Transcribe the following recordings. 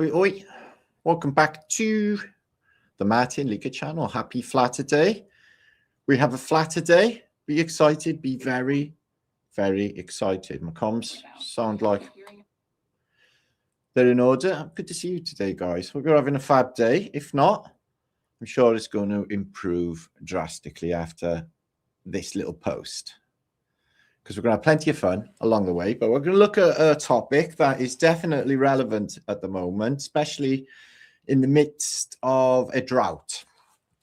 Oi, oi. Welcome back to the Martin Liga channel. Happy Flaterday. We have a Flaterday. Be excited. Be very, very excited. My comms sound like they're in order. Good to see you today, guys. We're having a fab day. If not, I'm sure it's going to improve drastically after this little post, because we're going to have plenty of fun along the way. But we're going to look at a topic that is definitely relevant at the moment, especially in the midst of a drought,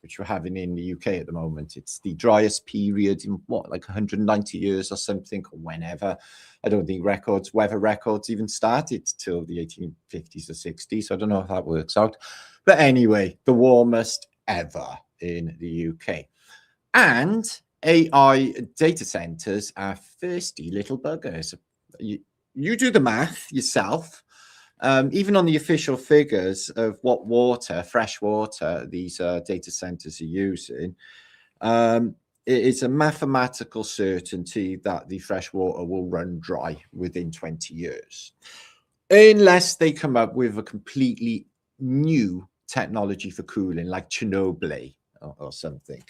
which we're having in the UK at the moment. It's the driest period in like 190 years or something, or whenever. I don't think weather records even started till the 1850s or 60s. So I don't know if that works out. But anyway, the warmest ever in the UK. And AI data centers are thirsty little buggers. You do the math yourself. Even on the official figures of what water, fresh water, these data centers are using, it is a mathematical certainty that the fresh water will run dry within 20 years, unless they come up with a completely new technology for cooling, like Chernobyl or something.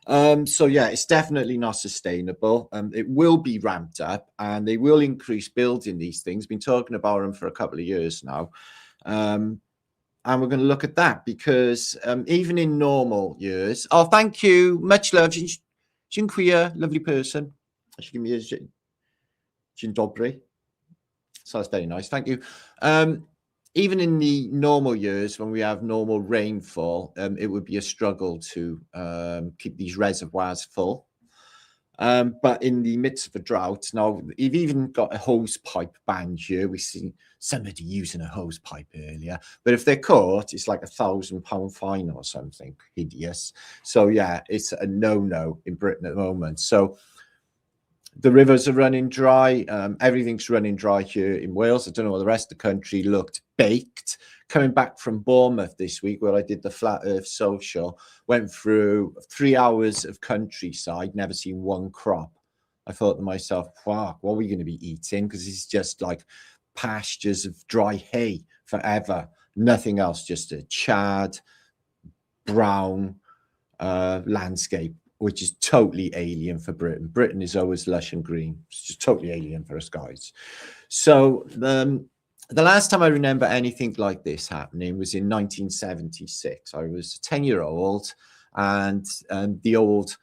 So yeah, it's definitely not sustainable. It will be ramped up, and they will increase building these things. Been talking about them for a couple of years now, and we're going to look at that, because even in normal years. Oh, thank you, much love, dziękuję, lovely person. She give me a dzień dobry. So that's very nice, thank you. Even in the normal years, when we have normal rainfall, it would be a struggle to keep these reservoirs full. But in the midst of a drought, now you've even got a hose pipe ban here. We've seen somebody using a hose pipe earlier. But if they're caught, it's like £1,000 fine or something hideous. So yeah, it's a no-no in Britain at the moment. So the rivers are running dry. Everything's running dry here in Wales. I don't know what the rest of the country looked baked. Coming back from Bournemouth this week, where I did the Flat Earth Social, went through 3 hours of countryside, never seen one crop. I thought to myself, wow, what are we going to be eating? Because it's just like pastures of dry hay forever. Nothing else, just a charred, brown landscape, which is totally alien for Britain. Britain is always lush and green. It's just totally alien for us guys. So the last time I remember anything like this happening was in 1976. I was a 10-year-old, and the old,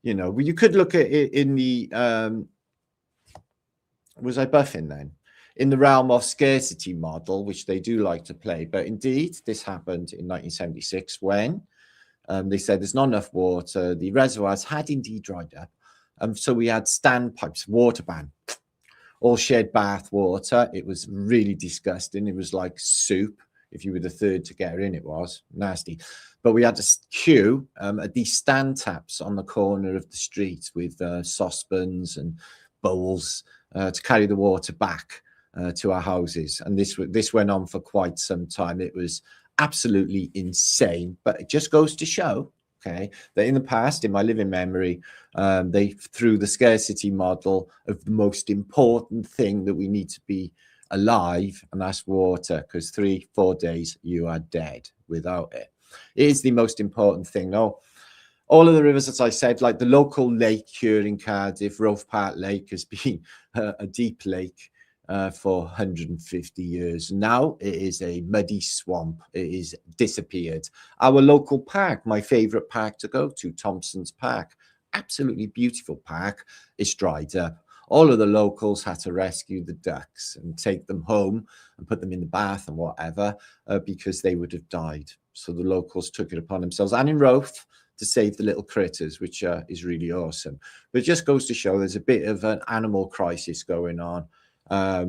you know, you could look at it in the, was I buffing then? In the realm of scarcity model, which they do like to play. But indeed, this happened in 1976 when they said there's not enough water. The reservoirs had indeed dried up. So we had standpipes, water ban, all shared bath water. It was really disgusting. It was like soup. If you were the third to get in, it was nasty. But we had to queue at these stand taps on the corner of the street with saucepans and bowls to carry the water back to our houses. And this went on for quite some time. It was absolutely insane, but it just goes to show, okay, that in the past, in my living memory, they threw the scarcity model of the most important thing that we need to be alive, and that's water, because 3-4 days you are dead without it. It is the most important thing. No, all of the rivers, as I said, like the local lake here in Cardiff, Roath Park Lake, has been a deep lake for 150 years. Now it is a muddy swamp. It is disappeared. Our local park, my favorite park to go to, Thompson's Park, absolutely beautiful park, is dried up. All of the locals had to rescue the ducks and take them home and put them in the bath and whatever, because they would have died. So the locals took it upon themselves, and in Roath, to save the little critters, which is really awesome. But it just goes to show there's a bit of an animal crisis going on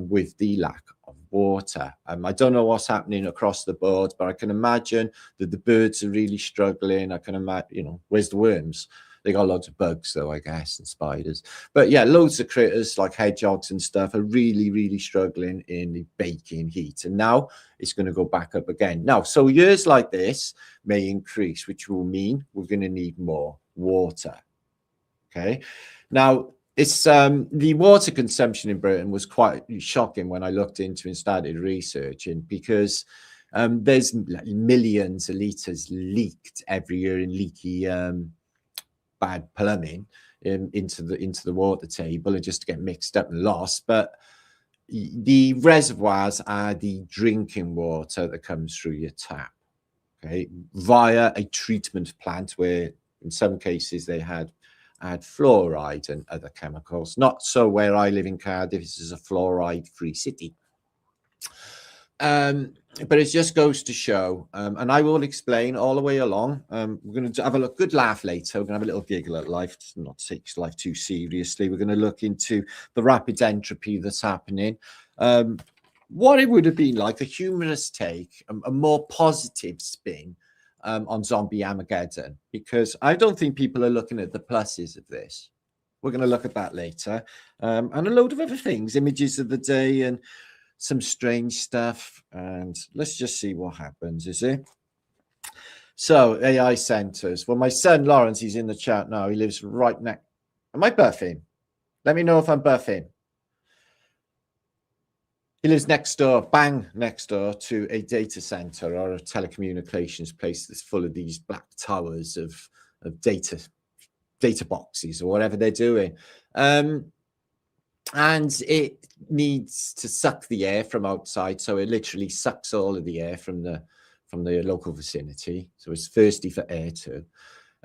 with the lack of water. I don't know what's happening across the board, but I can imagine that the birds are really struggling. I can imagine, you know, where's the worms? They got lots of bugs though, I guess, and spiders. But yeah, loads of critters like hedgehogs and stuff are really, really struggling in the baking heat. And now it's going to go back up again. Now, so years like this may increase, which will mean we're going to need more water. Okay. Now, it's the water consumption in Britain was quite shocking when I looked into and started researching, because There's millions of litres leaked every year in leaky bad plumbing into the water table, and just to get mixed up and lost. But the reservoirs are the drinking water that comes through your tap, okay, via a treatment plant where in some cases they had fluoride and other chemicals. Not so where I live in Cardiff. This is a fluoride-free city. But it just goes to show, and I will explain all the way along. We're going to have a good laugh later. We're going to have a little giggle at life, not take life too seriously. We're going to look into the rapid entropy that's happening. What it would have been like, a humorous take, a more positive spin on zombie Armageddon, because I don't think people are looking at the pluses of this. We're going to look at that later, and a load of other things, images of the day and some strange stuff, and let's just see what happens, is it? So, AI centers. Well, my son Lawrence, he's in the chat now. He lives right next. Am I buffing? Let me know if I'm buffing. He lives next door, bang next door to a data center or a telecommunications place that's full of these black towers of data boxes or whatever they're doing. And it needs to suck the air from outside, so it literally sucks all of the air from the local vicinity. So it's thirsty for air too.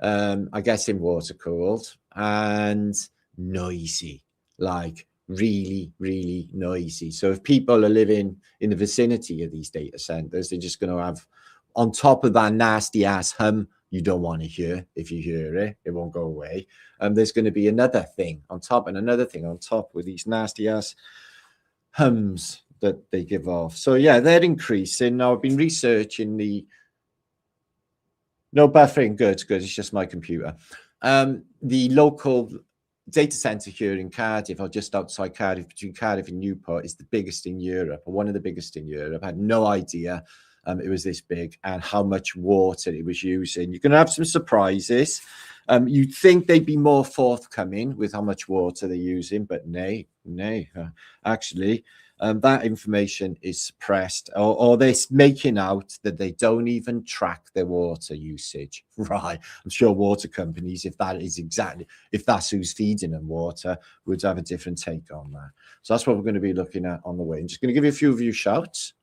I guess in water cooled and noisy, like really, really noisy. So if people are living in the vicinity of these data centers, they're just going to have, on top of that nasty ass hum you don't want to hear. If you hear it, it won't go away. There's going to be another thing on top and another thing on top with these nasty ass hums that they give off. So yeah, they're increasing. Now I've been researching the no buffering. Good. It's just my computer. The local data center here in Cardiff, or just outside Cardiff, between Cardiff and Newport, is the biggest in Europe, or one of the biggest in Europe. I had no idea it was this big and how much water it was using. You're going to have some surprises. You'd think they'd be more forthcoming with how much water they're using, but nay. Actually, that information is suppressed, or they're making out that they don't even track their water usage. Right. I'm sure water companies, if that's who's feeding them water, would have a different take on that. So that's what we're going to be looking at on the way. I'm just going to give you a few of you shouts.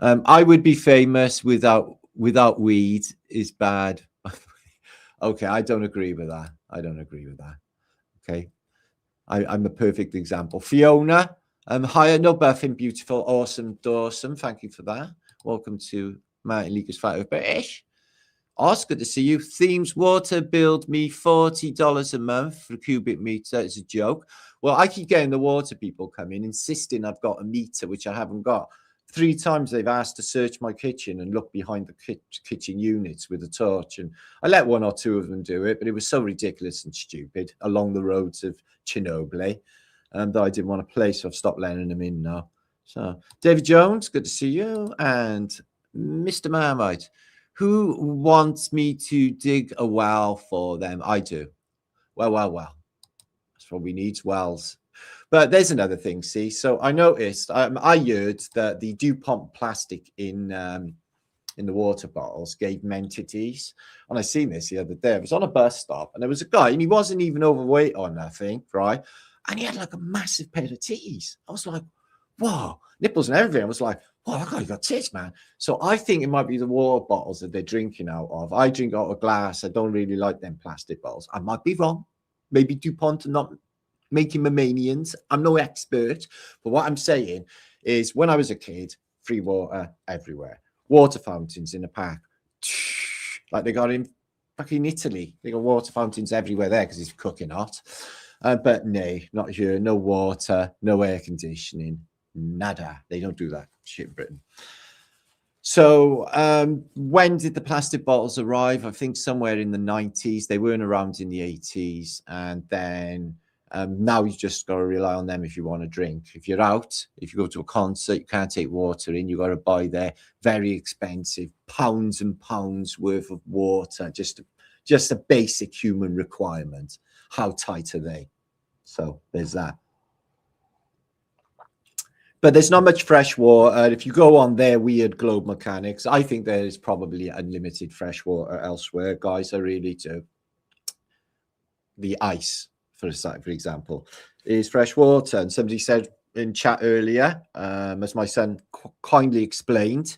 I would be famous without weed is bad. Okay, I don't agree with that. Okay, I'm a perfect example. Fiona, hiya, no buffing, beautiful, awesome, Dawson. Thank you for that. Welcome to Martin Lucas Fight British. Oscar, good to see you. Themes water billed me $40 a month for a cubic meter. It's a joke. Well, I keep getting the water people coming, insisting I've got a meter, which I haven't got. 3 times they've asked to search my kitchen and look behind the kitchen units with a torch, and I let 1 or 2 of them do it, but it was so ridiculous and stupid along the roads of Chernobyl that I didn't want to play, so I've stopped letting them in now. So David Jones, good to see you, and Mr. Marmite, who wants me to dig a well for them? I do. Well. That's what we need, wells. But there's another thing, see. So I noticed, I heard that the DuPont plastic in the water bottles gave entities. And I seen this the other day. I was on a bus stop, and there was a guy, and he wasn't even overweight or nothing, right? And he had like a massive pair of titties. I was like, wow, nipples and everything. I was like, wow, that guy got tits, man. So I think it might be the water bottles that they're drinking out of. I drink out of glass. I don't really like them plastic bottles. I might be wrong. Maybe DuPont are not making Romanians. I'm no expert, but what I'm saying is when I was a kid, free water everywhere. Water fountains in the park. Like they got in fucking Italy. They got water fountains everywhere there because it's cooking hot. But nay, not here. No water, no air conditioning, nada. They don't do that shit in Britain. So when did the plastic bottles arrive? I think somewhere in the 90s. They weren't around in the 80s. And then now you just got to rely on them if you want to drink. If you're out, if you go to a concert, you can't take water in. You got to buy their very expensive pounds and pounds worth of water. Just a basic human requirement. How tight are they? So there's that. But there's not much fresh water. If you go on their weird globe mechanics, I think there is probably unlimited fresh water elsewhere, guys. I really do. The ice, for example, is fresh water. And somebody said in chat earlier, as my son kindly explained,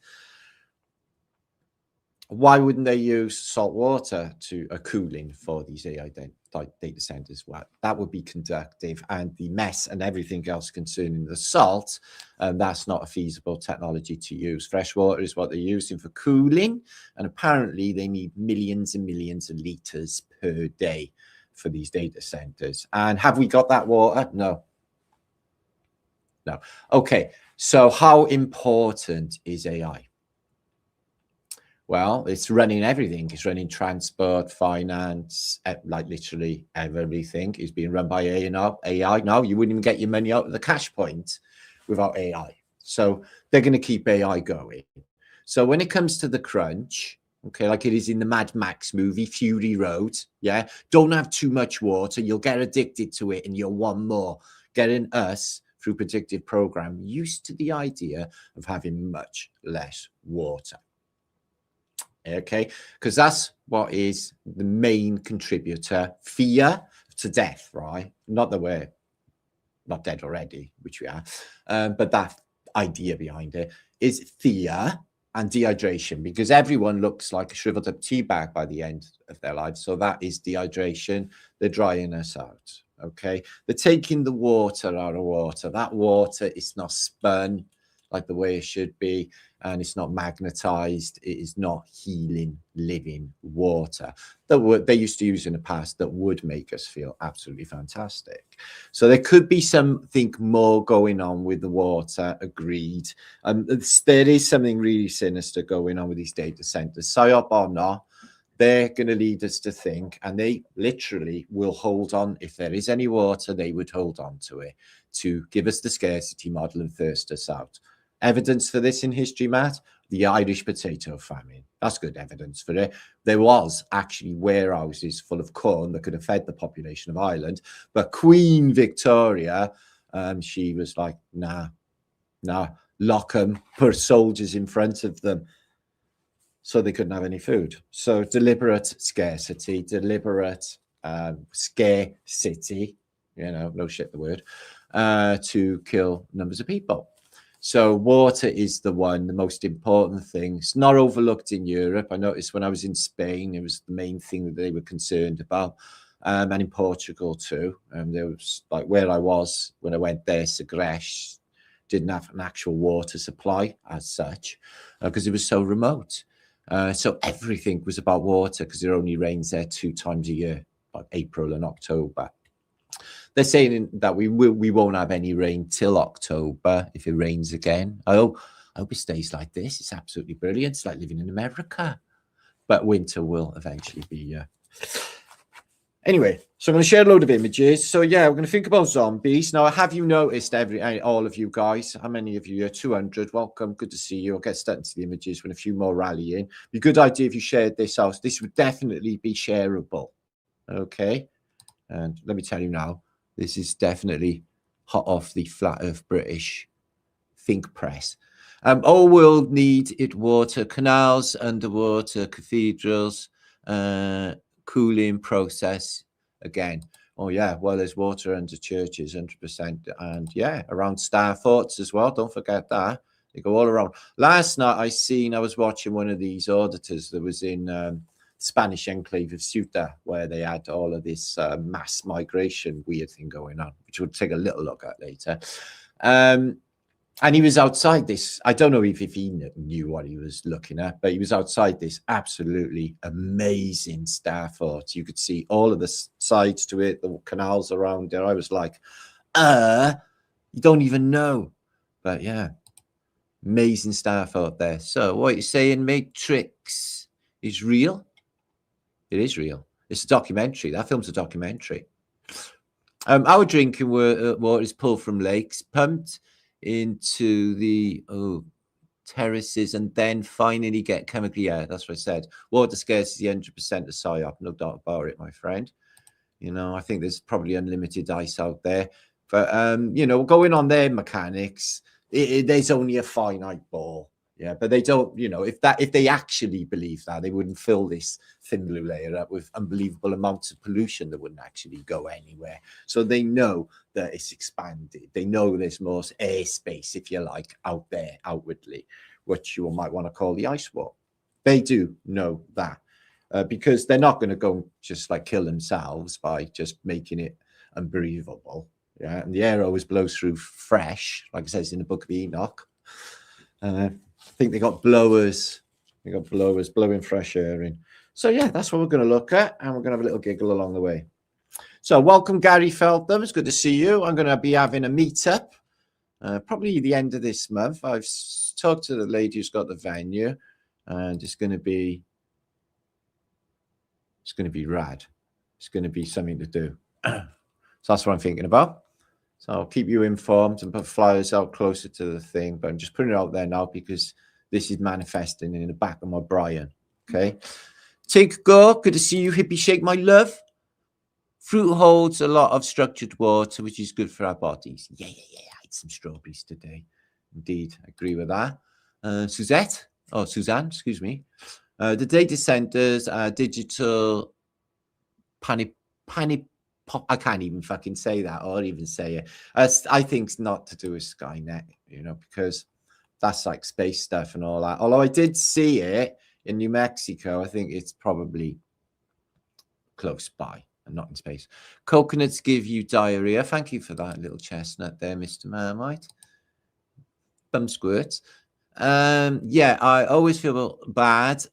why wouldn't they use salt water to a cooling for these AI data centers? Well, that would be conductive, and the mess and everything else concerning the salt, that's not a feasible technology to use. Fresh water is what they're using for cooling, and apparently they need millions and millions of liters per day for these data centers. And have we got that water? No. No. Okay, so how important is AI? Well, it's running everything. It's running transport, finance, like literally everything is being run by AI now. You wouldn't even get your money out of the cash point without AI. So they're going to keep AI going. So when it comes to the crunch, okay, like it is in the Mad Max movie, Fury Road, yeah, don't have too much water. You'll get addicted to it and you'll want more. Getting us, through predictive program, used to the idea of having much less water. Okay, because that's what is the main contributor, fear to death, right? Not that we're not dead already, which we are, but that idea behind it is fear and dehydration, because everyone looks like a shriveled up tea bag by the end of their lives. So that is dehydration. They're drying us out. Okay, they're taking the water out of water. That water is not spun like the way it should be, and it's not magnetized. It is not healing, living water that they used to use in the past that would make us feel absolutely fantastic. So there could be something more going on with the water, agreed. There is something really sinister going on with these data centers, psyop or not. They're going to lead us to think, and they literally will hold on. If there is any water, they would hold on to it to give us the scarcity model and thirst us out. Evidence for this in history, Matt? The Irish potato famine. That's good evidence for it. There was actually warehouses full of corn that could have fed the population of Ireland. But Queen Victoria, she was like, nah, lock them, put soldiers in front of them, so they couldn't have any food. So deliberate scarcity, deliberate scarcity, no shit the word, to kill numbers of people. So water is the most important thing. It's not overlooked in Europe. I noticed when I was in Spain, it was the main thing that they were concerned about. And in Portugal too. There was like where I was when I went there, Sagres didn't have an actual water supply as such because it was so remote. So everything was about water because it only rains there 2 times a year, like April and October. They're saying that we won't have any rain till October if it rains again. I hope it stays like this. It's absolutely brilliant. It's like living in America. But winter will eventually be. Anyway, so I'm going to share a load of images. So yeah, we're going to think about zombies. Now, have you noticed all of you guys? How many of you are 200? Welcome. Good to see you. I'll get started into the images when a few more rally in. Be a good idea if you shared this out. This would definitely be shareable. Okay. And let me tell you now, this is definitely hot off the Flat Earth British think press. All world need it water, canals, underwater, cathedrals, cooling process again. Oh yeah, well, there's water under churches, 100%. And yeah, around star forts as well. Don't forget that. They go all around. Last night I was watching one of these auditors that was in Spanish enclave of Ceuta, where they had all of this mass migration weird thing going on, which we'll take a little look at later. And he was outside this. I don't know if he knew what he was looking at, but he was outside this absolutely amazing star fort. You could see all of the sides to it, the canals around there. I was like, you don't even know. But yeah, amazing star fort there. So what you're saying, Matrix is real? It is real. It's a documentary. That film's a documentary. Our drinking water is pulled from lakes, pumped into the terraces, and then finally get chemically. Yeah, that's what I said. Water scarcity, 100% of psyop. No doubt about it, my friend. I think there's probably unlimited ice out there. But, going on their mechanics, there's only a finite ball. Yeah, but they don't, you know, if they actually believe that, they wouldn't fill this thin blue layer up with unbelievable amounts of pollution that wouldn't actually go anywhere. So they know that it's expanded. They know there's more airspace, if you like, out there outwardly, which you might want to call the ice wall. They do know that because they're not going to go just like kill themselves by just making it unbreathable. Yeah, and the air always blows through fresh, like it says in the Book of Enoch. I think they got blowers. They got blowers blowing fresh air in. So yeah, that's what we're going to look at, and we're going to have a little giggle along the way. So welcome, Gary Feltham. It's good to see you. I'm going to be having a meetup, probably the end of this month. I've talked to the lady who's got the venue, and it's going to be rad. It's going to be something to do. So that's what I'm thinking about. So I'll keep you informed and put flyers out closer to the thing, but I'm just putting it out there now because this is manifesting in the back of my brain. Okay. Take go. Good to see you, Hippie Shake, my love. Fruit holds a lot of structured water, which is good for our bodies. Yeah. I ate some strawberries today. Indeed, I agree with that. Suzanne, excuse me. The data centers are digital I can't even fucking say that or even say it. I think it's not to do with Skynet, you know, because that's like space stuff and all that. Although I did see it in New Mexico, I think it's probably close by and not in space. Coconuts give you diarrhea. Thank you for that little chestnut there, Mr. Marmite. Bum squirts. Yeah, I always feel bad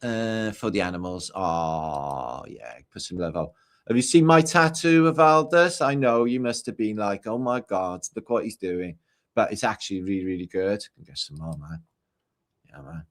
for the animals. Oh, yeah, put some love out. Have you seen my tattoo of Aldous? I know you must have been like, oh my God, look what he's doing. But it's actually really, really good. I can get some more, man. Yeah, man.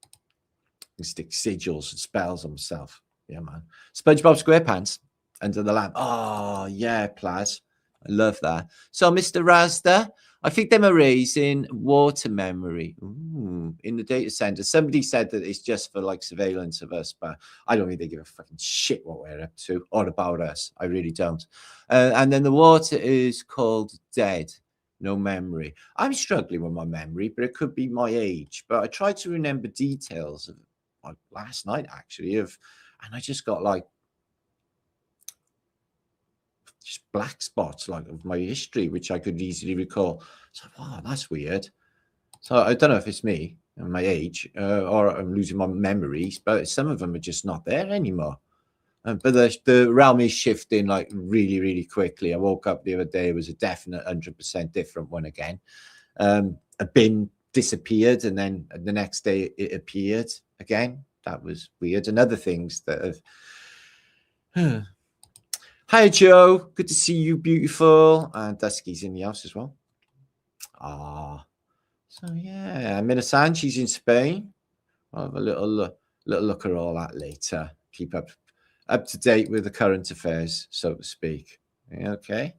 I can stick sigils and spells on myself. Yeah, man. SpongeBob SquarePants, Under the Lamp. Oh, yeah, Plaz. I love that. So, Mr. Razda, I think them are raising water memory in the data center. Somebody said that it's just for like surveillance of us, but I don't think they give a fucking shit what we're up to or about us. I really don't. And then the water is called dead, no memory. I'm struggling with my memory, but it could be my age. But I tried to remember details of like last night actually and I just got like just black spots like of my history, which I could easily recall. So, wow, that's weird. So I don't know if it's me and my age or I'm losing my memories, but some of them are just not there anymore. But the realm is shifting like really, really quickly. I woke up the other day, it was a definite 100% different one again. A bin disappeared and then the next day it appeared again. That was weird. And other things that have... Hi, Joe. Good to see you, beautiful. And Dusky's in the house as well. So yeah, Minasan, she's in Spain. I'll have a little look at all that later. Keep up to date with the current affairs, so to speak. Okay.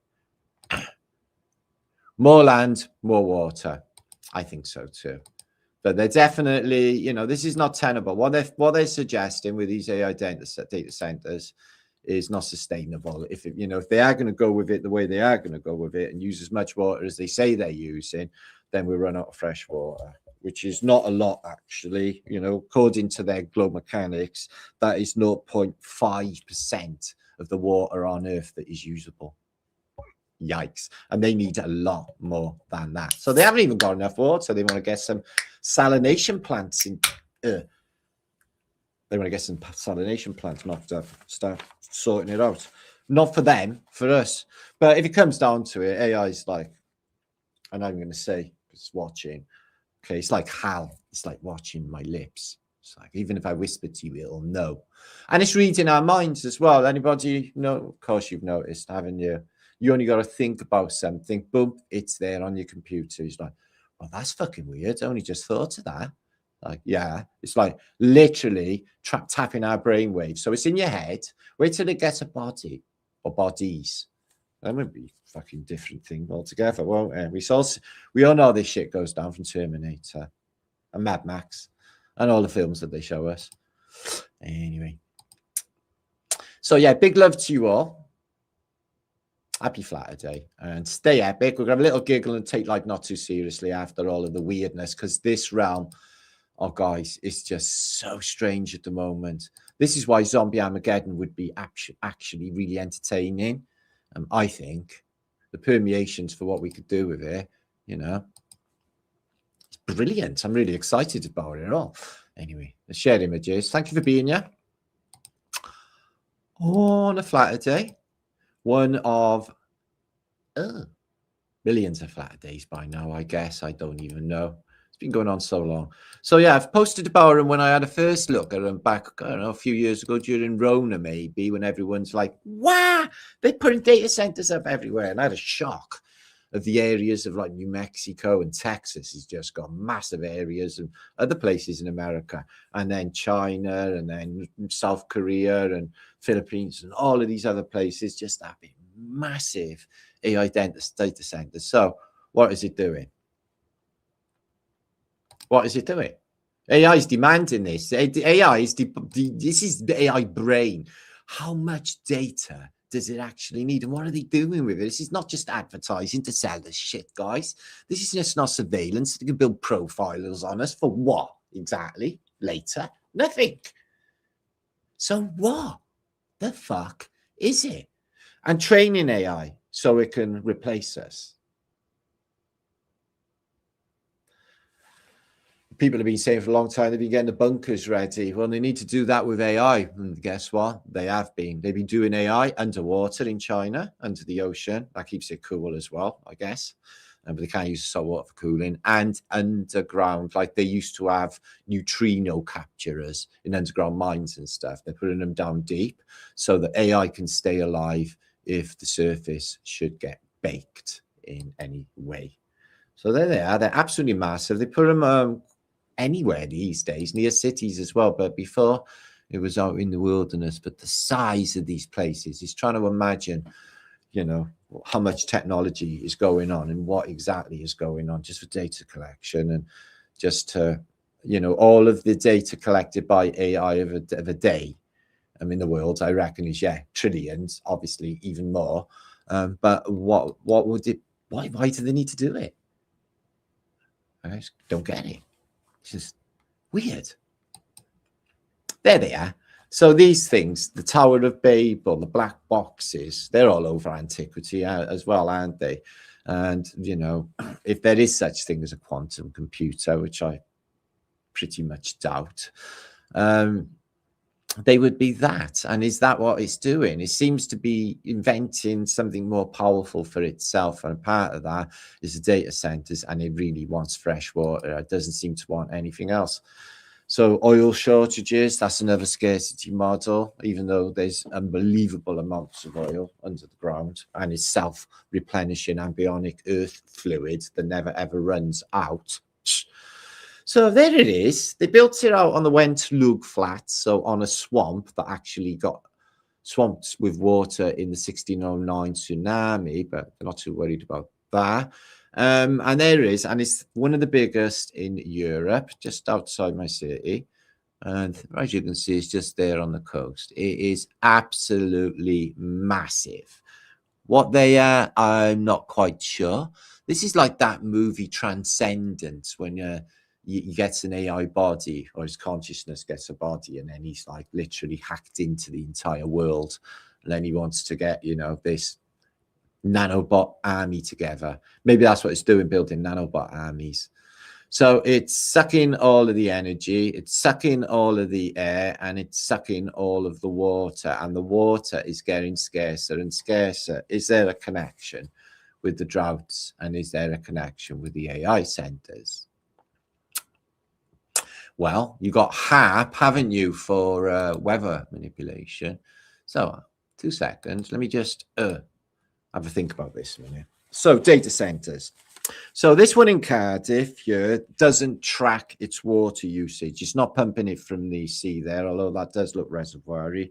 More land, more water. I think so too. But they're definitely, you know, this is not tenable. What they're suggesting with these AI data centers is not sustainable. If they are going to go with it the way they are going to go with it and use as much water as they say they're using, then we run out of fresh water, which is not a lot actually. You know, according to their globe mechanics, that is 0.5% of the water on Earth that is usable. Yikes. And they need a lot more than that. So they haven't even got enough water. So they want to get some salination plants in. They want to get some salination plants, not to start sorting it out. Not for them, for us. But if it comes down to it, AI is like, and I'm going to say, it's watching. Okay, it's like HAL. It's like watching my lips. It's like, even if I whisper to you, it'll know. And it's reading our minds as well. Anybody know? Of course, you've noticed, haven't you? You only got to think about something. Boom, it's there on your computer. It's like, well, that's fucking weird. I only just thought of that. Like, yeah, it's like literally tapping our brain waves. So it's in your head. Wait till it gets a body or bodies. That would be a fucking different thing altogether, won't it? We all know this shit goes down from Terminator and Mad Max and all the films that they show us. Anyway. So yeah, big love to you all. Happy Flaterday and stay epic. We're going to have a little giggle and take life not too seriously after all of the weirdness, because this realm, oh guys, it's just so strange at the moment. This is why Zombie Armageddon would be actually really entertaining. I think the permeations for what we could do with it, you know, it's brilliant. I'm really excited about it all. Anyway, let's share images. Thank you for being here. On a Flaterday, one of millions of Flaterdays by now, I guess. I don't even know. It's been going on so long. So yeah, I've posted about them when I had a first look at them back, I don't know, a few years ago during Rona, maybe, when everyone's like, wow, they're putting data centers up everywhere. And I had a shock of the areas of like New Mexico and Texas has just got massive areas, and other places in America, and then China, and then South Korea and Philippines, and all of these other places just having massive AI data centers. So what is it doing? What is it doing? AI is demanding this. AI is this is the AI brain. How much data does it actually need, and what are they doing with it? This is not just advertising to sell this shit, guys. This is just not surveillance. They can build profilers on us for what exactly? Later, nothing. So what the fuck is it? And training AI so it can replace us. People have been saying for a long time they've been getting the bunkers ready. Well, they need to do that with AI. And guess what? They have been. They've been doing AI underwater in China, under the ocean. That keeps it cool as well, I guess. But they can't use salt water for cooling. And underground, like they used to have neutrino capturers in underground mines and stuff. They're putting them down deep so that AI can stay alive if the surface should get baked in any way. So there they are. They're absolutely massive. They put them anywhere these days, near cities as well. But before, it was out in the wilderness. But the size of these places is trying to imagine, you know, how much technology is going on and what exactly is going on just for data collection, and just to, you know, all of the data collected by AI of a day. I mean, the world, I reckon, is, yeah, trillions, obviously even more. But what would it, why do they need to do it? I just don't get it. It's just weird. There they are. So these things, the Tower of Babel, the black boxes, they're all over antiquity as well, aren't they? And, you know, if there is such thing as a quantum computer, which I pretty much doubt, they would be that. And is that what it's doing? It seems to be inventing something more powerful for itself. And part of that is the data centers, and it really wants fresh water. It doesn't seem to want anything else. So oil shortages, that's another scarcity model, even though there's unbelievable amounts of oil under the ground, and it's self-replenishing ambionic earth fluid that never ever runs out. So there it is. They built it out on the Wentlug Flats, so on a swamp that actually got swamped with water in the 1609 tsunami, but they're not too worried about that. And there it is, and it's one of the biggest in Europe, just outside my city. And as you can see, it's just there on the coast. It is absolutely massive. What they are, I'm not quite sure. This is like that movie Transcendence, when he gets an AI body, or his consciousness gets a body, and then he's like literally hacked into the entire world. And then he wants to get, you know, this nanobot army together. Maybe that's what it's doing, building nanobot armies. So it's sucking all of the energy, it's sucking all of the air, and it's sucking all of the water, and the water is getting scarcer and scarcer. Is there a connection with the droughts, and is there a connection with the AI centers? Well, you got HAP, haven't you, for weather manipulation? So 2 seconds, let me just have a think about this a minute. So data centers. So this one in Cardiff here doesn't track its water usage. It's not pumping it from the sea there, although that does look reservoir-y.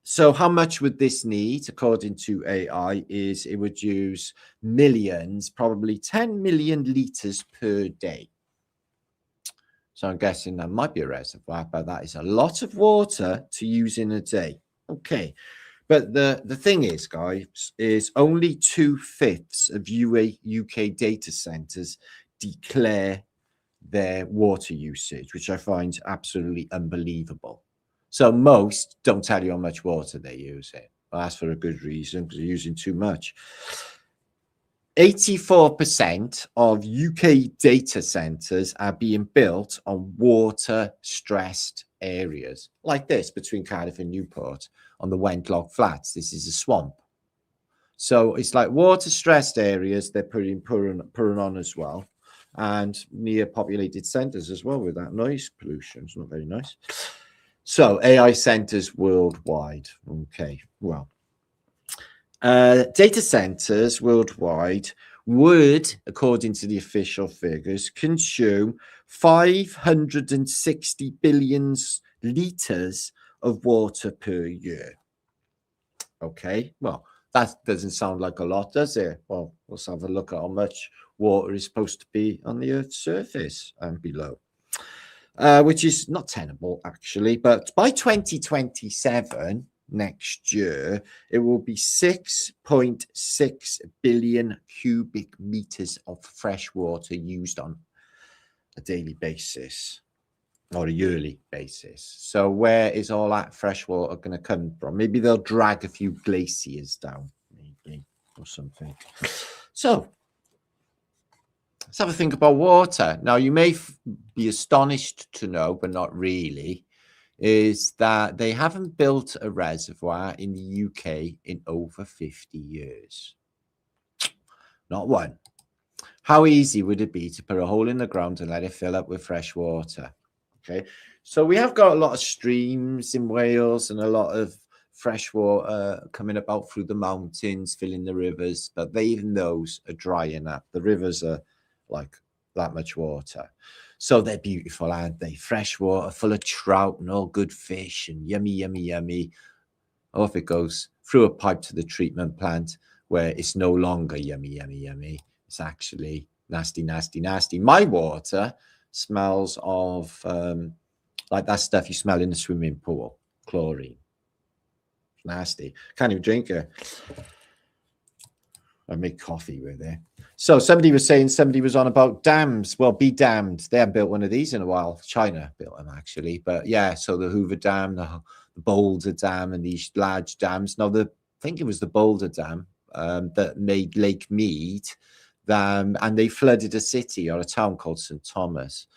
So how much would this need, according to AI, is it would use millions, probably 10 million litres per day. So I'm guessing that might be a reservoir, but that is a lot of water to use in a day. Okay. But the thing is, guys, is only 2/5 of UK data centers declare their water usage, which I find absolutely unbelievable. So most don't tell you how much water they're using. Well, that's for a good reason, because they're using too much. 84% of UK data centers are being built on water-stressed areas, like this between Cardiff and Newport on the Wentlock Flats. This is a swamp. So it's like water-stressed areas they're putting on as well, and near populated centers as well with that noise pollution. It's not very nice. So AI centers worldwide. Okay, well. Data centers worldwide would, according to the official figures, consume 560 billion liters of water per year. Okay, well, that doesn't sound like a lot, does it? Well, let's have a look at how much water is supposed to be on the Earth's surface and below, which is not tenable, actually. But by 2027, next year, it will be 6.6 billion cubic meters of fresh water used on a daily basis or a yearly basis. So where is all that fresh water going to come from? Maybe they'll drag a few glaciers down, maybe, or something. So let's have a think about water. Now, you may be astonished to know, but not really, is that they haven't built a reservoir in the UK in over 50 years. Not one. How easy would it be to put a hole in the ground and let it fill up with fresh water? Okay, so we have got a lot of streams in Wales and a lot of fresh water coming about through the mountains, filling the rivers, but even those are drying up. The rivers are like that much water. So they're beautiful, aren't they? Fresh water, full of trout and all good fish and yummy, yummy, yummy. Off it goes through a pipe to the treatment plant where it's no longer yummy, yummy, yummy. It's actually nasty, nasty, nasty. My water smells of like that stuff you smell in the swimming pool, chlorine. It's nasty. Can't even drink it. I make coffee with it. So somebody was saying somebody was on about dams. Well, be damned. They haven't built one of these in a while. China built them, actually. But yeah, so the Hoover Dam, the Boulder Dam, and these large dams. Now, I think it was the Boulder Dam that made Lake Mead. And they flooded a city or a town called St. Thomas.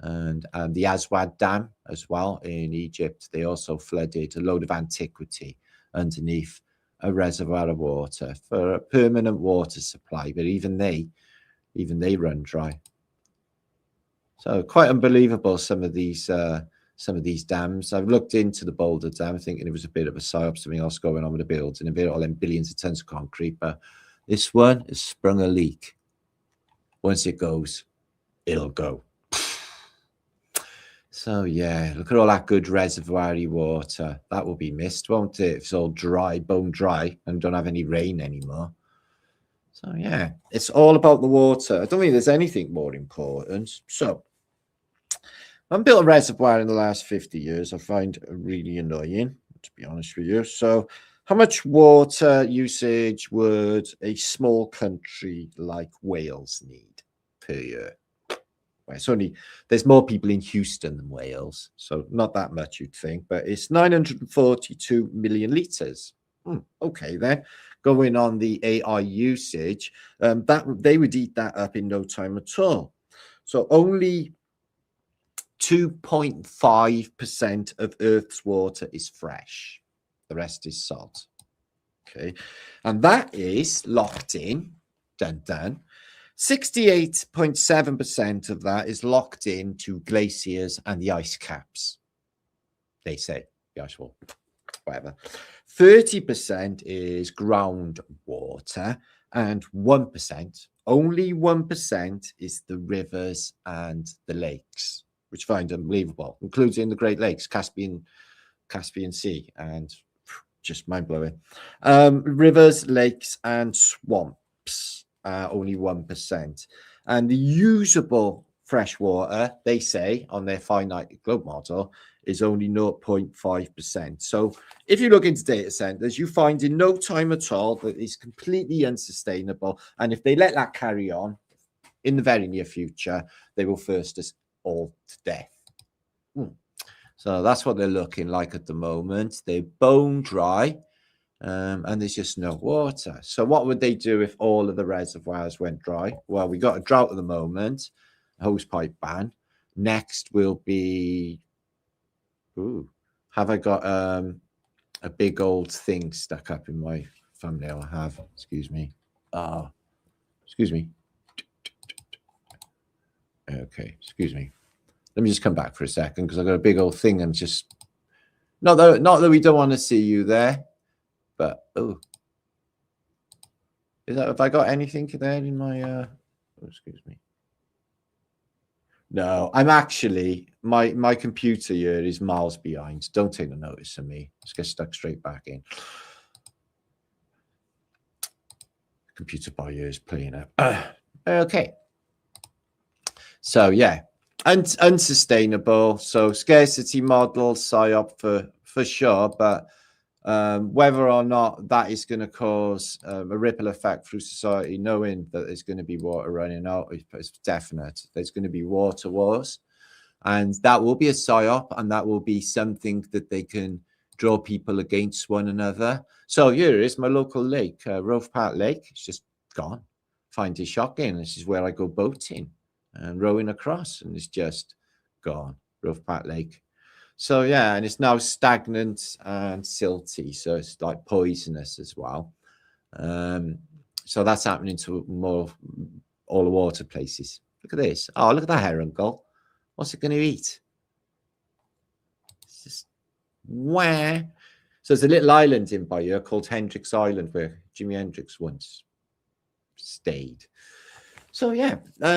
And the Aswad Dam as well in Egypt. They also flooded a load of antiquity underneath a reservoir of water for a permanent water supply, but even they run dry. So quite unbelievable, some of these dams. I've looked into the Boulder Dam thinking it was a bit of a psyop, something else going on with the building, a bit all them billions of tons of concrete, but this one has sprung a leak. Once it goes, it'll go. So yeah, look at all that good reservoir-y water. That will be missed, won't it? If it's all dry, bone dry, and don't have any rain anymore. So yeah, it's all about the water. I don't think there's anything more important. So I haven't built a reservoir in the last 50 years. I find really annoying, to be honest with you. So how much water usage would a small country like Wales need per year? It's only, there's more people in Houston than Wales, so not that much you'd think, but it's 942 million litres. Okay, then going on the AI usage, that they would eat that up in no time at all. So only 2.5% of Earth's water is fresh. The rest is salt. Okay, and that is locked in. Dun dun. 68.7% of that is locked into glaciers and the ice caps. They say the ice wall, whatever. 30% is groundwater, and 1%, only 1%, is the rivers and the lakes, which I find unbelievable, including the Great Lakes, Caspian Sea, and just mind blowing. Rivers, lakes, and swamps. Only 1%, and the usable fresh water, they say, on their finite globe model is only 0.5%. So if you look into data centers, you find in no time at all that it's completely unsustainable. And if they let that carry on in the very near future, they will thirst us all to death. So that's what they're looking like at the moment. They're bone dry. And there's just no water. So what would they do if all of the reservoirs went dry? Well, we got a drought at the moment, hosepipe ban. Next will be, have I got a big old thing stuck up in my thumbnail? I have, excuse me. Excuse me. Okay, excuse me. Let me just come back for a second because I've got a big old thing and just, not that we don't want to see you there. But have I got anything there in my excuse me? No, I'm actually my computer here is miles behind. Don't take no notice of me. Let's get stuck straight back in. Computer by here is playing up. Okay. So yeah, unsustainable. So scarcity model, psyop for sure, but whether or not that is going to cause a ripple effect through society, knowing that there's going to be water running out, is definite. There's going to be water wars, and that will be a psyop, and that will be something that they can draw people against one another. So here is my local lake, Rove Park Lake. It's just gone. Find it shocking. This is where I go boating and rowing across, and it's just gone. Rove Park Lake. So yeah, and it's now stagnant and silty, so it's like poisonous as well. So that's happening to more all the water places. Look at this. Oh, look at that herring gull. What's it going to eat? It's just where. So there's a little island in by here called Hendricks Island where Jimi Hendrix once stayed. So yeah,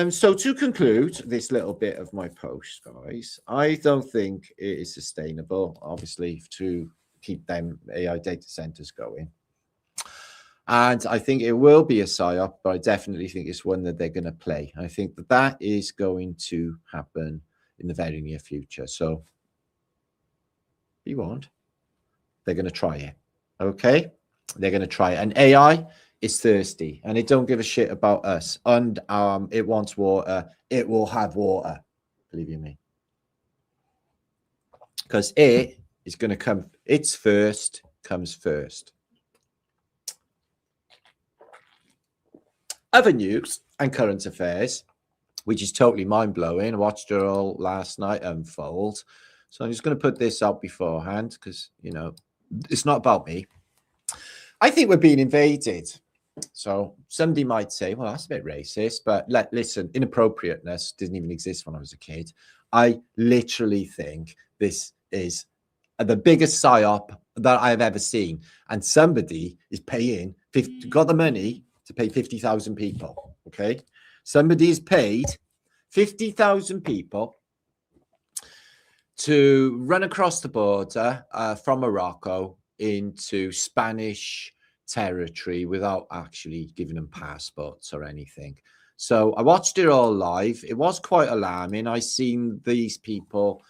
so to conclude this little bit of my post, guys, I don't think it is sustainable, obviously, to keep them AI data centers going. And I think it will be a psyop, but I definitely think it's one that they're going to play. I think that that is going to happen in the very near future. So be warned, they're going to try it. Okay, they're going to try it. And AI is thirsty, and it don't give a shit about us. And it wants water. It will have water, believe you me, because it is going to come. It's first comes first. Other news and current affairs, which is totally mind-blowing. I watched it all last night unfold. So I'm just going to put this out beforehand because, you know, it's not about me. I think we're being invaded. So somebody might say, well, that's a bit racist. But listen, inappropriateness didn't even exist when I was a kid. I literally think this is the biggest psyop that I've ever seen. And somebody is paying, got the money to pay 50,000 people, okay? Somebody is paid 50,000 people to run across the border from Morocco into Spanish territory without actually giving them passports or anything. So I watched it all live. It was quite alarming. I seen these people,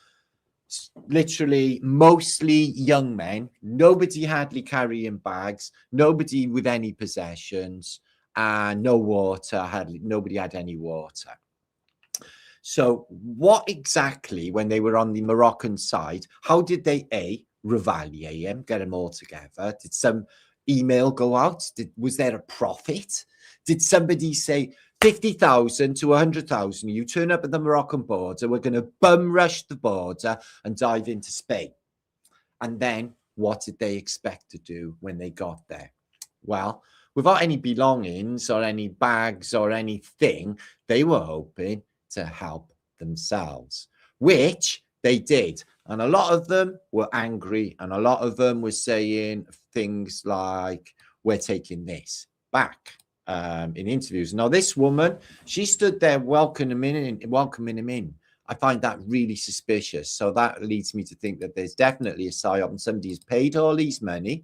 literally mostly young men, nobody hardly carrying bags, nobody with any possessions, and no water, nobody had any water. So what exactly, when they were on the Moroccan side, how did they revalue them, get them all together? Did some email go out? Was there a profit? Did somebody say 50,000 to 100,000, you turn up at the Moroccan border, we're going to bum rush the border and dive into Spain? And then what did they expect to do when they got there? Well, without any belongings or any bags or anything, they were hoping to help themselves, which they did. And a lot of them were angry, and a lot of them were saying things like, we're taking this back. In interviews. Now, this woman, she stood there welcoming him in. I find that really suspicious. So that leads me to think that there's definitely a psyop, and somebody has paid all these money.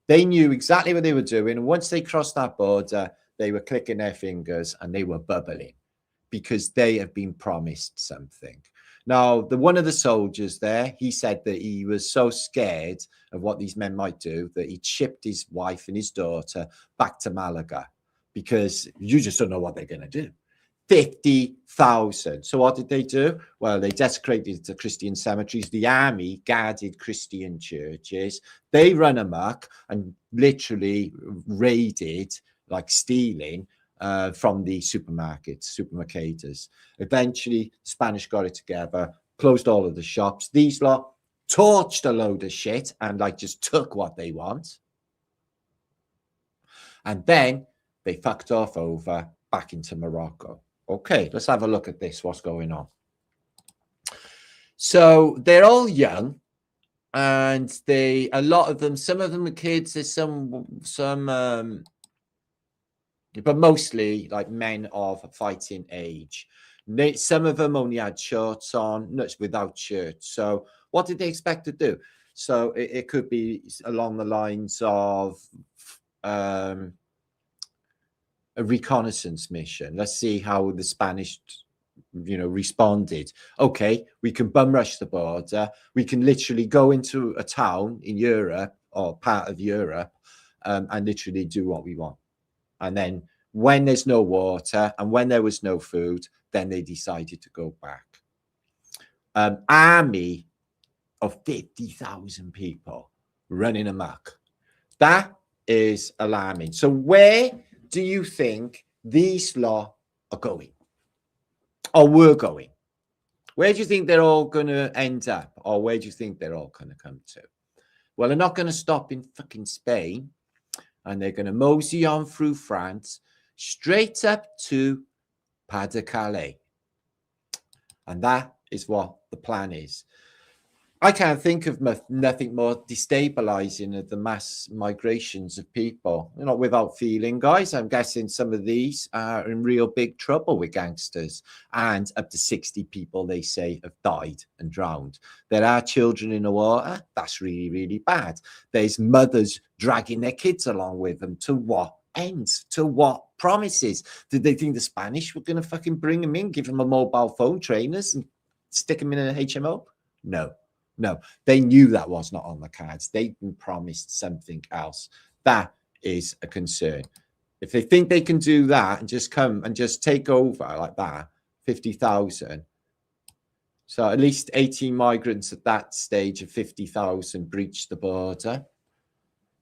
They knew exactly what they were doing. And once they crossed that border, they were clicking their fingers and they were bubbling. because they have been promised something. Now, one of the soldiers there, he said that he was so scared of what these men might do that he shipped his wife and his daughter back to Malaga because you just don't know what they're going to do. 50,000. So what did they do? Well, they desecrated the Christian cemeteries. The army guarded Christian churches. They run amok and literally raided, like stealing, from the supermarkets. Eventually, Spanish got it together, closed all of the shops. These lot torched a load of shit and like just took what they want. And then they fucked off over back into Morocco. Okay, let's have a look at this, what's going on. So they're all young, and a lot of them, some of them are kids, there's some but mostly like men of fighting age. Some of them only had shorts on, not without shirts. So what did they expect to do? So it could be along the lines of a reconnaissance mission. Let's see how the Spanish, responded. Okay, we can bum rush the border. We can literally go into a town in Europe or part of Europe and literally do what we want. And then when there's no water and when there was no food, then they decided to go back. Army of 50,000 people running amok. That is alarming. So where do you think these lot are going? Or were going? Where do you think they're all going to end up? Or where do you think they're all going to come to? Well, they're not going to stop in fucking Spain. And they're going to mosey on through France, straight up to Pas-de-Calais. And that is what the plan is. I can't think of nothing more destabilizing than the mass migrations of people. Not without feeling, guys. I'm guessing some of these are in real big trouble with gangsters. And up to 60 people, they say, have died and drowned. There are children in the water. That's really, really bad. There's mothers dragging their kids along with them. To what ends? To what promises? Did they think the Spanish were going to fucking bring them in, give them a mobile phone, trainers, and stick them in an HMO? No. No, they knew that was not on the cards. They'd been promised something else. That is a concern. If they think they can do that and just come and just take over like that, 50,000. So at least 18 migrants at that stage of 50,000 breached the border.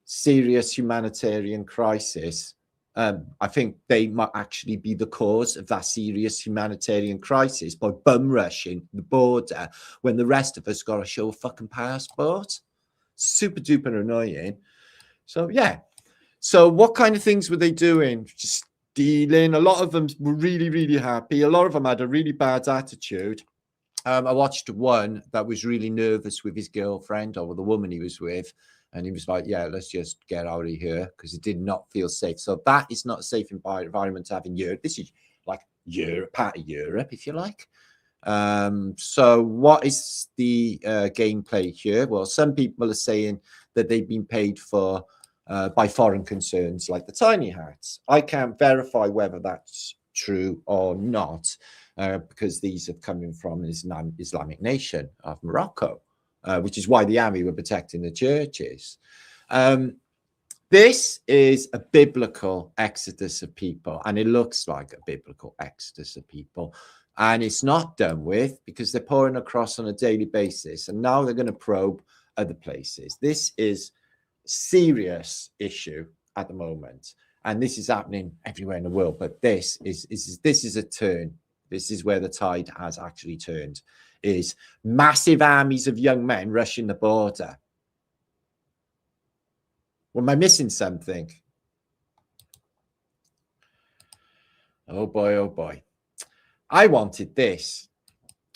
Serious humanitarian crisis. I think they might actually be the cause of that serious humanitarian crisis by bum rushing the border when the rest of us got to show a fucking passport. Super duper annoying. So, yeah. So what kind of things were they doing? Just stealing. A lot of them were really, really happy. A lot of them had a really bad attitude. I watched one that was really nervous with his girlfriend or with the woman he was with. And he was like, yeah, let's just get out of here because it did not feel safe. So that is not a safe environment to have in Europe. This is like Europe, part of Europe, if you like. So what is the gameplay here? Well, some people are saying that they've been paid for by foreign concerns like the Tiny Hats. I can't verify whether that's true or not because these are coming from Islamic Nation of Morocco. Which is why the army were protecting the churches. This is a biblical exodus of people, and it looks like a biblical exodus of people. And it's not done with because they're pouring across on a daily basis, and now they're going to probe other places. This is a serious issue at the moment, and this is happening everywhere in the world. But this is a turn. This is where the tide has actually turned. Is massive armies of young men rushing the border. Well, am I missing something? Oh boy, oh boy. I wanted this.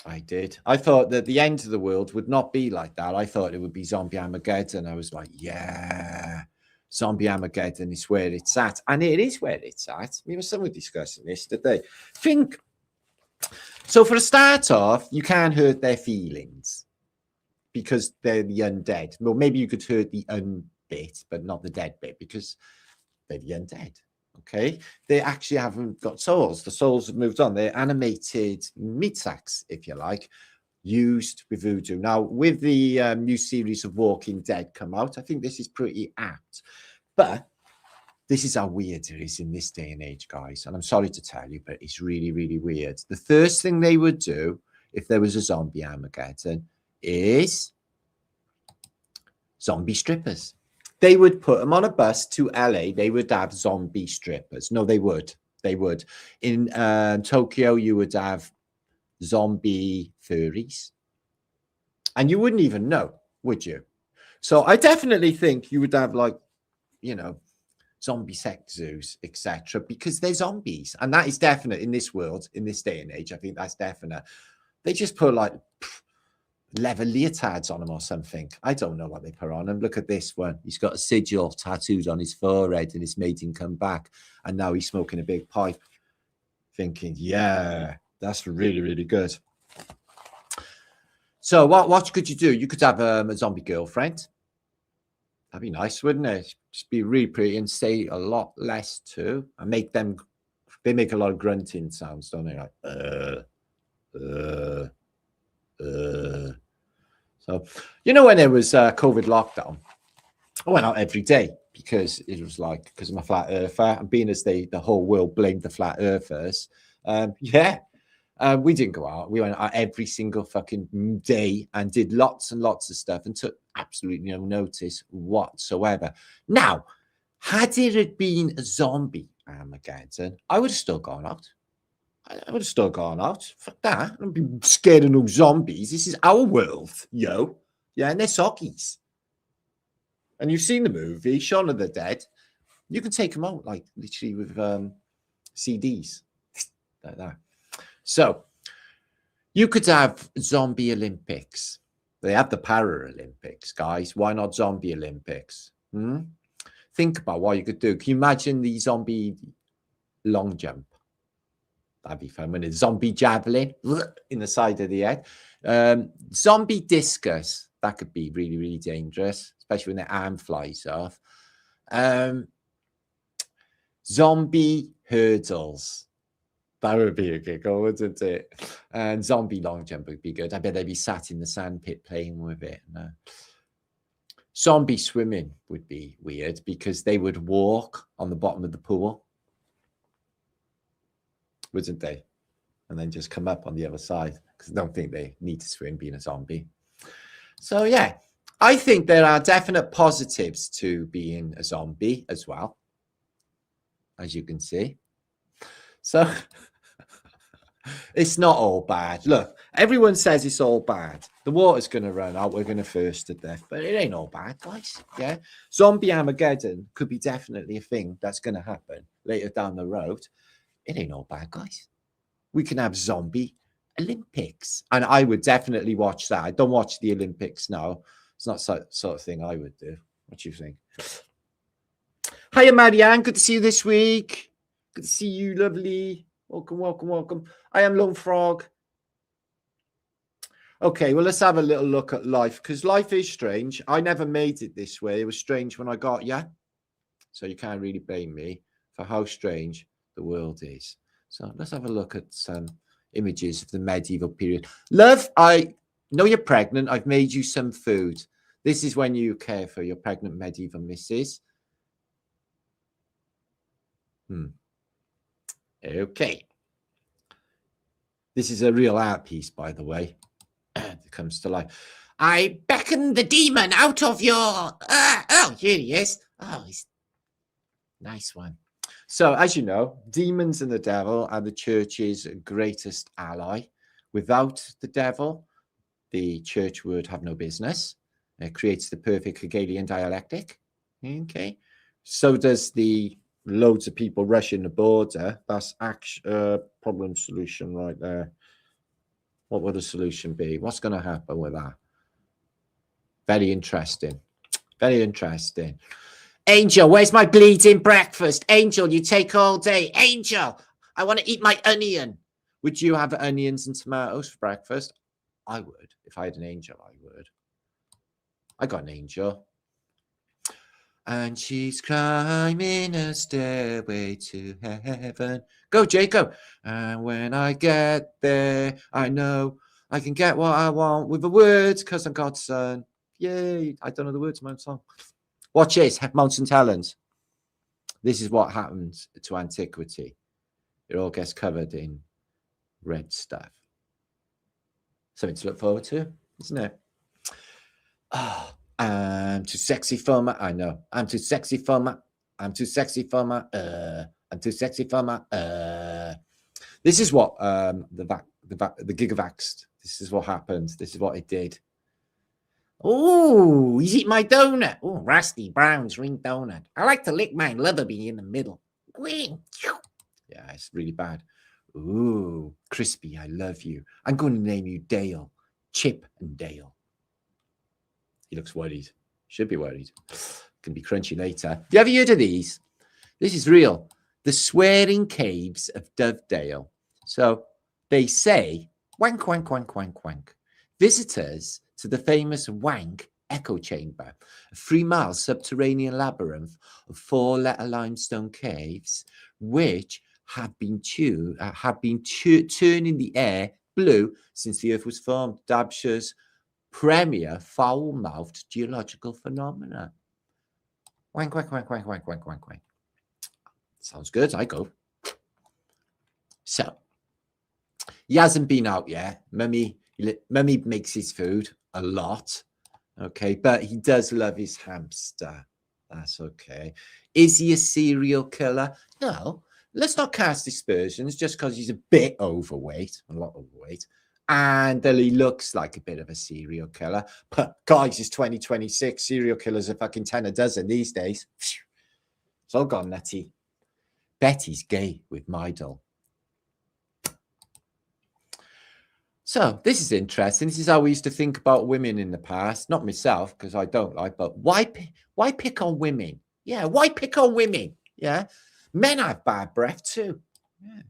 I did. I thought that the end of the world would not be like that. I thought it would be Zombie Armageddon. I was like, yeah, Zombie Armageddon is where it's at. And it is where it's at. We were someone discussing this today. So for a start off, you can't hurt their feelings because they're the undead. Well, maybe you could hurt the unbit, but not the dead bit because they're the undead. Okay, they actually haven't got souls. The souls have moved on. They're animated meat sacks, if you like, used with voodoo. Now, with the new series of Walking Dead come out, I think this is pretty apt. But this is how weird it is in this day and age, guys. And I'm sorry to tell you, but it's really, really weird. The first thing they would do if there was a zombie Armageddon is zombie strippers. They would put them on a bus to LA. They would have zombie strippers. No, they would. They would. In Tokyo, you would have zombie furries. And you wouldn't even know, would you? So I definitely think you would have, like, you know, zombie sex zoos, etc., because they're zombies. And that is definite in this world, in this day and age. I think that's definite. They just put like leather leotards on them or something. I don't know what they put on him. Look at this one. He's got a sigil tattooed on his forehead and it's made him come back. And now he's smoking a big pipe, thinking, yeah, that's really, really good. So what could you do? You could have a zombie girlfriend. That'd be nice, wouldn't it? Just be really pretty and say a lot less too. And make them, they make a lot of grunting sounds, don't they? Like, So, you know, when there was COVID lockdown, I went out every day because it was like, because I'm a flat earther, and being as the whole world blamed the flat earthers, we didn't go out. We went out every single fucking day and did lots and lots of stuff and took absolutely no notice whatsoever. Now, had it had been a zombie Armageddon, I would have still gone out. I would have still gone out. Fuck that. I don't be scared of no zombies. This is our world, yo. Yeah, and they're sockies. And you've seen the movie, Shaun of the Dead. You can take them out, like, literally with CDs. Like that. So, you could have zombie Olympics. They have the Paralympics, guys. Why not zombie Olympics? Think about what you could do. Can you imagine the zombie long jump? That'd be fun, wouldn't it? Zombie javelin in the side of the head. Zombie discus. That could be really, really dangerous, especially when the arm flies off. Zombie hurdles. That would be a giggle, wouldn't it? And zombie long jump would be good. I bet they'd be sat in the sandpit playing with it. No. Zombie swimming would be weird because they would walk on the bottom of the pool, wouldn't they? And then just come up on the other side because I don't think they need to swim being a zombie. So, yeah, I think there are definite positives to being a zombie as well, as you can see. So, it's not all bad. Look, everyone says it's all bad. The water's going to run out. We're going to thirst to death. But it ain't all bad, guys. Yeah. Zombie Armageddon could be definitely a thing that's going to happen later down the road. It ain't all bad, guys. We can have zombie Olympics. And I would definitely watch that. I don't watch the Olympics now. It's not the sort of thing I would do. What do you think? Hiya, Marianne. Good to see you this week. Good to see you, lovely. Welcome, welcome, welcome. I am Lone Frog. Okay, well, let's have a little look at life because life is strange. I never made it this way. It was strange when I got you. So you can't really blame me for how strange the world is. So let's have a look at some images of the medieval period. Love, I know you're pregnant. I've made you some food. This is when you care for your pregnant medieval missus. Okay. This is a real art piece, by the way. It comes to life. I beckon the demon out of your... oh, here he is. Oh, he's... Nice one. So, as you know, demons and the devil are the church's greatest ally. Without the devil, the church would have no business. It creates the perfect Hegelian dialectic. Okay. So does the... loads of people rushing the border. That's problem solution right there. What would the solution be? What's going to happen with that? Very interesting. Very interesting. Angel, where's my bleeding breakfast? Angel, you take all day. Angel, I want to eat my onion. Would you have onions and tomatoes for breakfast? I would. If I had an angel, I would. I got an angel. And she's climbing a stairway to heaven. Go, Jacob. And when I get there, I know I can get what I want with the words because I'm God's son. Yay. I don't know the words of my own song. Watch this, Mount St. Helens. This is what happens to antiquity. It all gets covered in red stuff. Something to look forward to, isn't it? Oh, I'm too sexy for my, I know. I'm too sexy for my, I'm too sexy for my, I'm too sexy for my, This is what the Gigavaxed, this is what happened. This is what it did. Oh, he's eating my donut. Oh, Rusty Brown's ring donut. I like to lick mine, Leatherby in the middle. Yeah, it's really bad. Ooh, Crispy, I love you. I'm going to name you Dale. Chip and Dale. He looks worried. Should be worried. Can be crunchy later. Have you ever heard of these? This is real. The Swearing Caves of Dovedale. So they say, wank, wank, wank, wank, wank. Visitors to the famous Wank Echo Chamber, a 3-mile subterranean labyrinth of 4-letter limestone caves, which have been turning the air blue since the Earth was formed. Dabshire's premier foul-mouthed geological phenomena. Wank, wank, wank, wank, wank, wank, wank, wank. Sounds good. I go. So he hasn't been out yet. Mummy makes his food a lot. Okay, but he does love his hamster. That's okay. Is he a serial killer? No. Let's not cast aspersions just because he's a bit overweight, a lot overweight, and that he looks like a bit of a serial killer. But guys, it's 2026. Serial killers are fucking 10 a dozen these days. It's all gone nutty. Betty's gay with Mydal. So this is interesting. This is how we used to think about women in the past. Not myself, because I don't like, but why pick on women? Yeah, why pick on women? Yeah. Men have bad breath too. Yeah.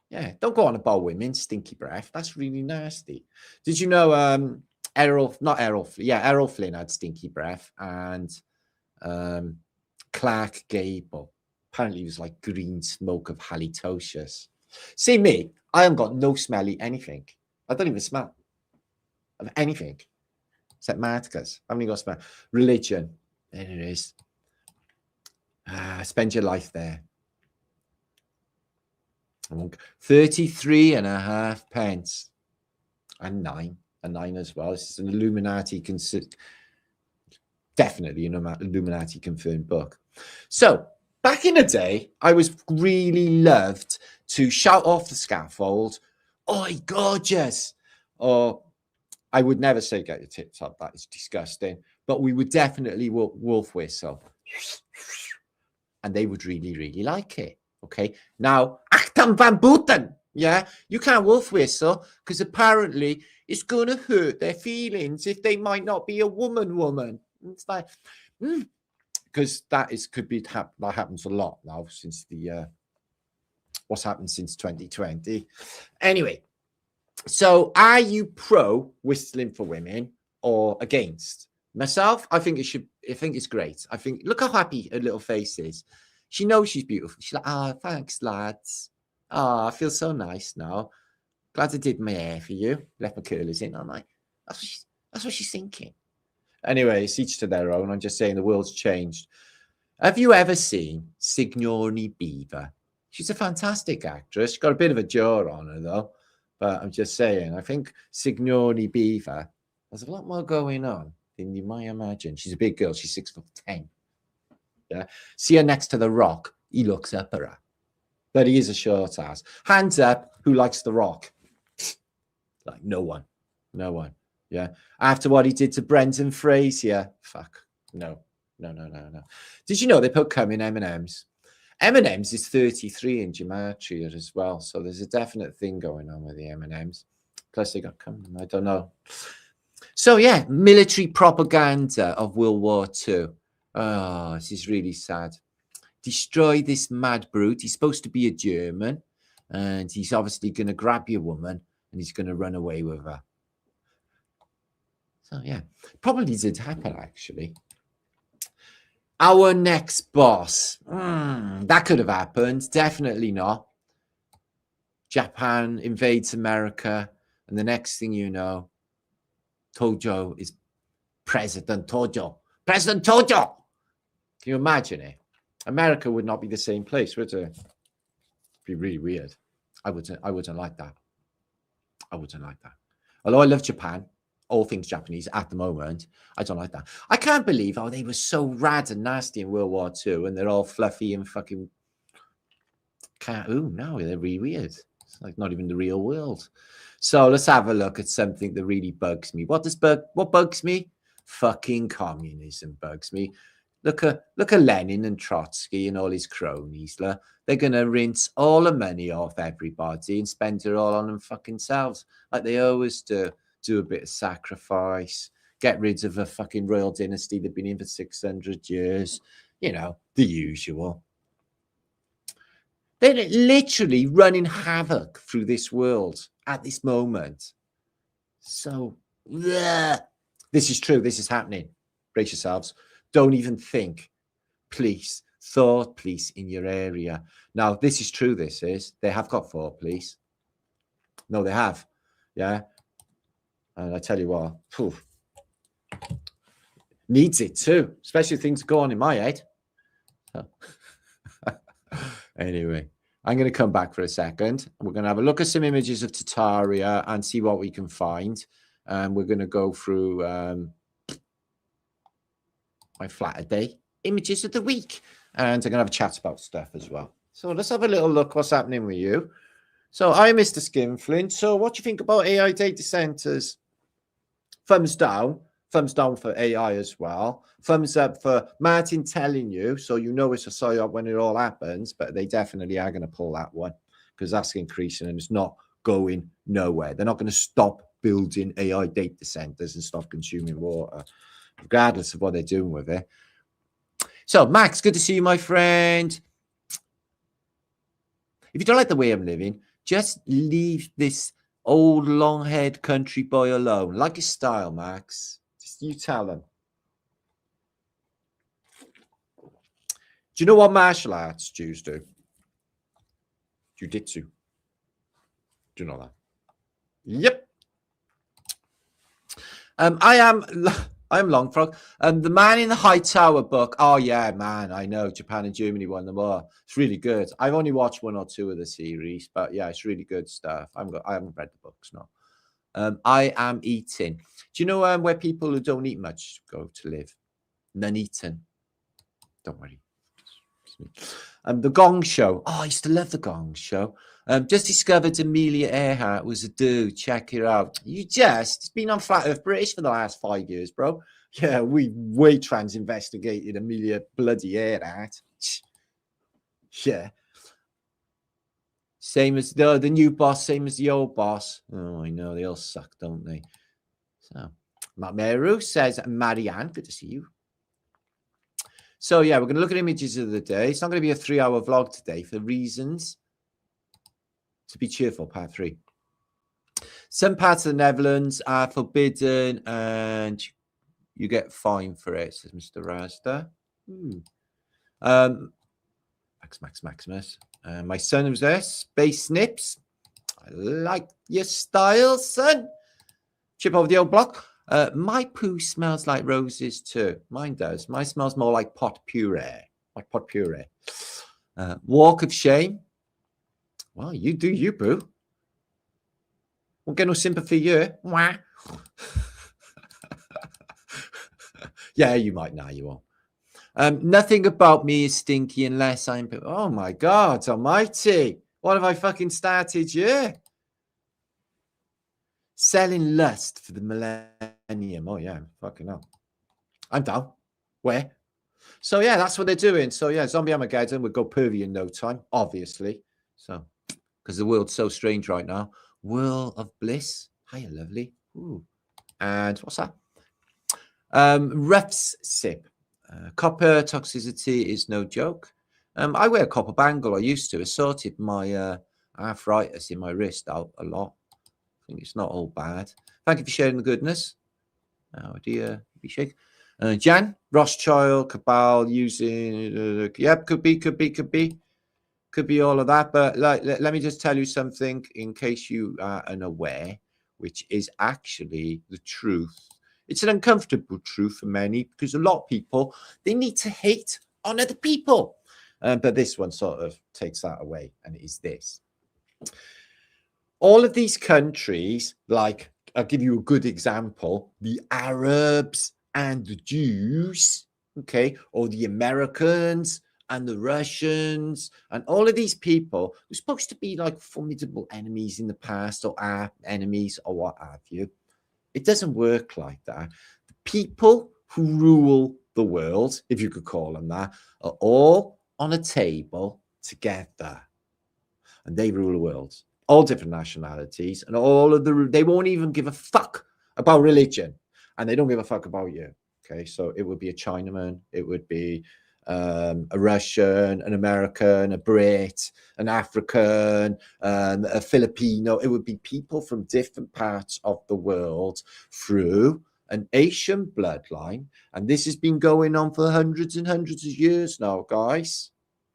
Yeah, don't go on about women, stinky breath. That's really nasty. Did you know Errol Flynn had stinky breath, and Clark Gable apparently was like green smoke of halitosis. See me, I haven't got no smelly anything. I don't even smell of anything except Marticus. I haven't even got smell. Religion, there it is. Spend your life there. 33.5 pence. And 9. A 9 as well. This is an Illuminati, definitely an Illuminati confirmed book. So, back in the day, I was really loved to shout off the scaffold, "Oi, gorgeous!" Or I would never say "get your tits up," that is disgusting. But we would definitely wolf whistle. And they would really, really like it. Okay. Now, Achtung van Booten. Yeah. You can't wolf whistle because apparently it's going to hurt their feelings if they might not be a woman. It's like, because that happens a lot now since the, what's happened since 2020. Anyway, so are you pro whistling for women or against? Myself, I think it's great. I think, look how happy her little face is. She knows she's beautiful. She's like, thanks, lads. I feel so nice now. Glad I did my hair for you. Left my curlers in, aren't I? That's what she's thinking. Anyway, it's each to their own. I'm just saying the world's changed. Have you ever seen Sigourney Beaver? She's a fantastic actress. She's got a bit of a jaw on her, though. But I'm just saying, I think Sigourney Beaver has a lot more going on than you might imagine. She's a big girl. She's 6'10". Yeah. See her next to The Rock. He looks up at her. But he is a short ass. Hands up, who likes The Rock? Like no one. No one. Yeah. After what he did to Brendan Fraser. Fuck. No. Did you know they put cum in M&M's? M&M's is 33 in gematria as well. So there's a definite thing going on with the M&M's. Plus they got cum. I don't know. So yeah, military propaganda of World War II. Oh, this is really sad. Destroy this mad brute. He's supposed to be a German, and he's obviously going to grab your woman, and he's going to run away with her. So yeah, probably did happen actually. Our next boss. That could have happened. Definitely not. Japan invades America, and the next thing you know, Tojo is President Tojo. President Tojo! Can you imagine it? America would not be the same place, would it? It'd be really weird. I wouldn't like that. I wouldn't like that. Although I love Japan, all things Japanese at the moment, I don't like that. I can't believe how they were so rad and nasty in World War II, and they're all fluffy and fucking no, they're really weird. It's like not even the real world. So let's have a look at something that really bugs me. What bugs me? Fucking communism bugs me. Look at Lenin and Trotsky and all his cronies. They're gonna rinse all the money off everybody and spend it all on them fucking selves, like they always do. Do a bit of sacrifice, get rid of a fucking royal dynasty that's been in for 600 years. You know, the usual. They're literally running havoc through this world at this moment. So, this is true. This is happening. Brace yourselves. Don't even think. Police, thought police in your area. Now, this is true. They have got thought police. No, they have. Yeah. And I tell you what, needs it too, especially if things go on in my head. So. Anyway, I'm going to come back for a second. We're going to have a look at some images of Tartaria and see what we can find. We're going to go through my Flaterday images of the week. And I'm going to have a chat about stuff as well. So let's have a little look what's happening with you. So I'm Mr. Skinflint. So what do you think about AI data centers? Thumbs down for AI as well. Thumbs up for Martin telling you, so you know it's a psyop when it all happens, but they definitely are going to pull that one because that's increasing and it's not going nowhere. They're not going to stop building AI data centers and stop consuming water, regardless of what they're doing with it. So, Max, good to see you, my friend. If you don't like the way I'm living, just leave this old long-haired country boy alone. Like his style, Max. Just you tell him. Do you know what martial arts Jews do? Jiu-jitsu. Do you know that? Yep. I am Longfrog. The Man in the High Tower book. Oh, yeah, man. I know. Japan and Germany won the war. It's really good. I've only watched 1 or 2 of the series, but yeah, it's really good stuff. I haven't read the books, no. I am eating. Do you know where people who don't eat much go to live? Nuneaton. Don't worry. The Gong Show. Oh, I used to love the Gong Show. Just discovered Amelia Earhart was a dude. Check it out. It's been on Flat Earth British for the last 5 years, bro. Yeah, we way trans-investigated Amelia bloody Earhart. Yeah. Same as the new boss, same as the old boss. Oh, I know. They all suck, don't they? So, Matt Meru says, Marianne, good to see you. So, yeah, we're going to look at images of the day. It's not going to be a 3-hour vlog today for reasons to be cheerful, part 3. Some parts of the Netherlands are forbidden and you get fined for it, says Mr. Razda. Maximus. My son was there. Space Snips. I like your style, son. Chip over the old block. My poo smells like roses too. Mine does. Mine smells more like pot puree. Like pot puree. Walk of shame. Well, you do you, boo. Won't get no sympathy here. Wah. Yeah, you might. Now you won't. Nothing about me is stinky unless I'm... Oh, my God almighty. What have I fucking started here? Selling lust for the millennium. Oh, yeah. Fucking hell. I'm down. Where? So, yeah, that's what they're doing. So, yeah, Zombie Armageddon would go pervy in no time, obviously. So, because the world's so strange right now. World of Bliss. Hiya, lovely. Ooh. And what's that? Ruff's Sip. Copper toxicity is no joke. I wear a copper bangle. I used to. It sorted my arthritis in my wrist out a lot. I think it's not all bad. Thank you for sharing the goodness. Oh dear, Abhishek. Jan, Rothschild, Cabal, using, yep, could be all of that. But let me just tell you something in case you are unaware, which is actually the truth. It's an uncomfortable truth for many because a lot of people, they need to hate on other people. But this one sort of takes that away, and it is this. All of these countries, like, I'll give you a good example, the Arabs and the Jews, okay, or the Americans and the Russians, and all of these people were supposed to be like formidable enemies in the past, or our enemies, or what have you. It doesn't work like that. The people who rule the world, if you could call them that, are all on a table together, and they rule the world. All different nationalities, and all of they won't even give a fuck about religion, and they don't give a fuck about you. Okay, so it would be a Chinaman, it would be a Russian, an American, a Brit, an African, a Filipino. It would be people from different parts of the world through an Asian bloodline, and this has been going on for hundreds and hundreds of years now, guys.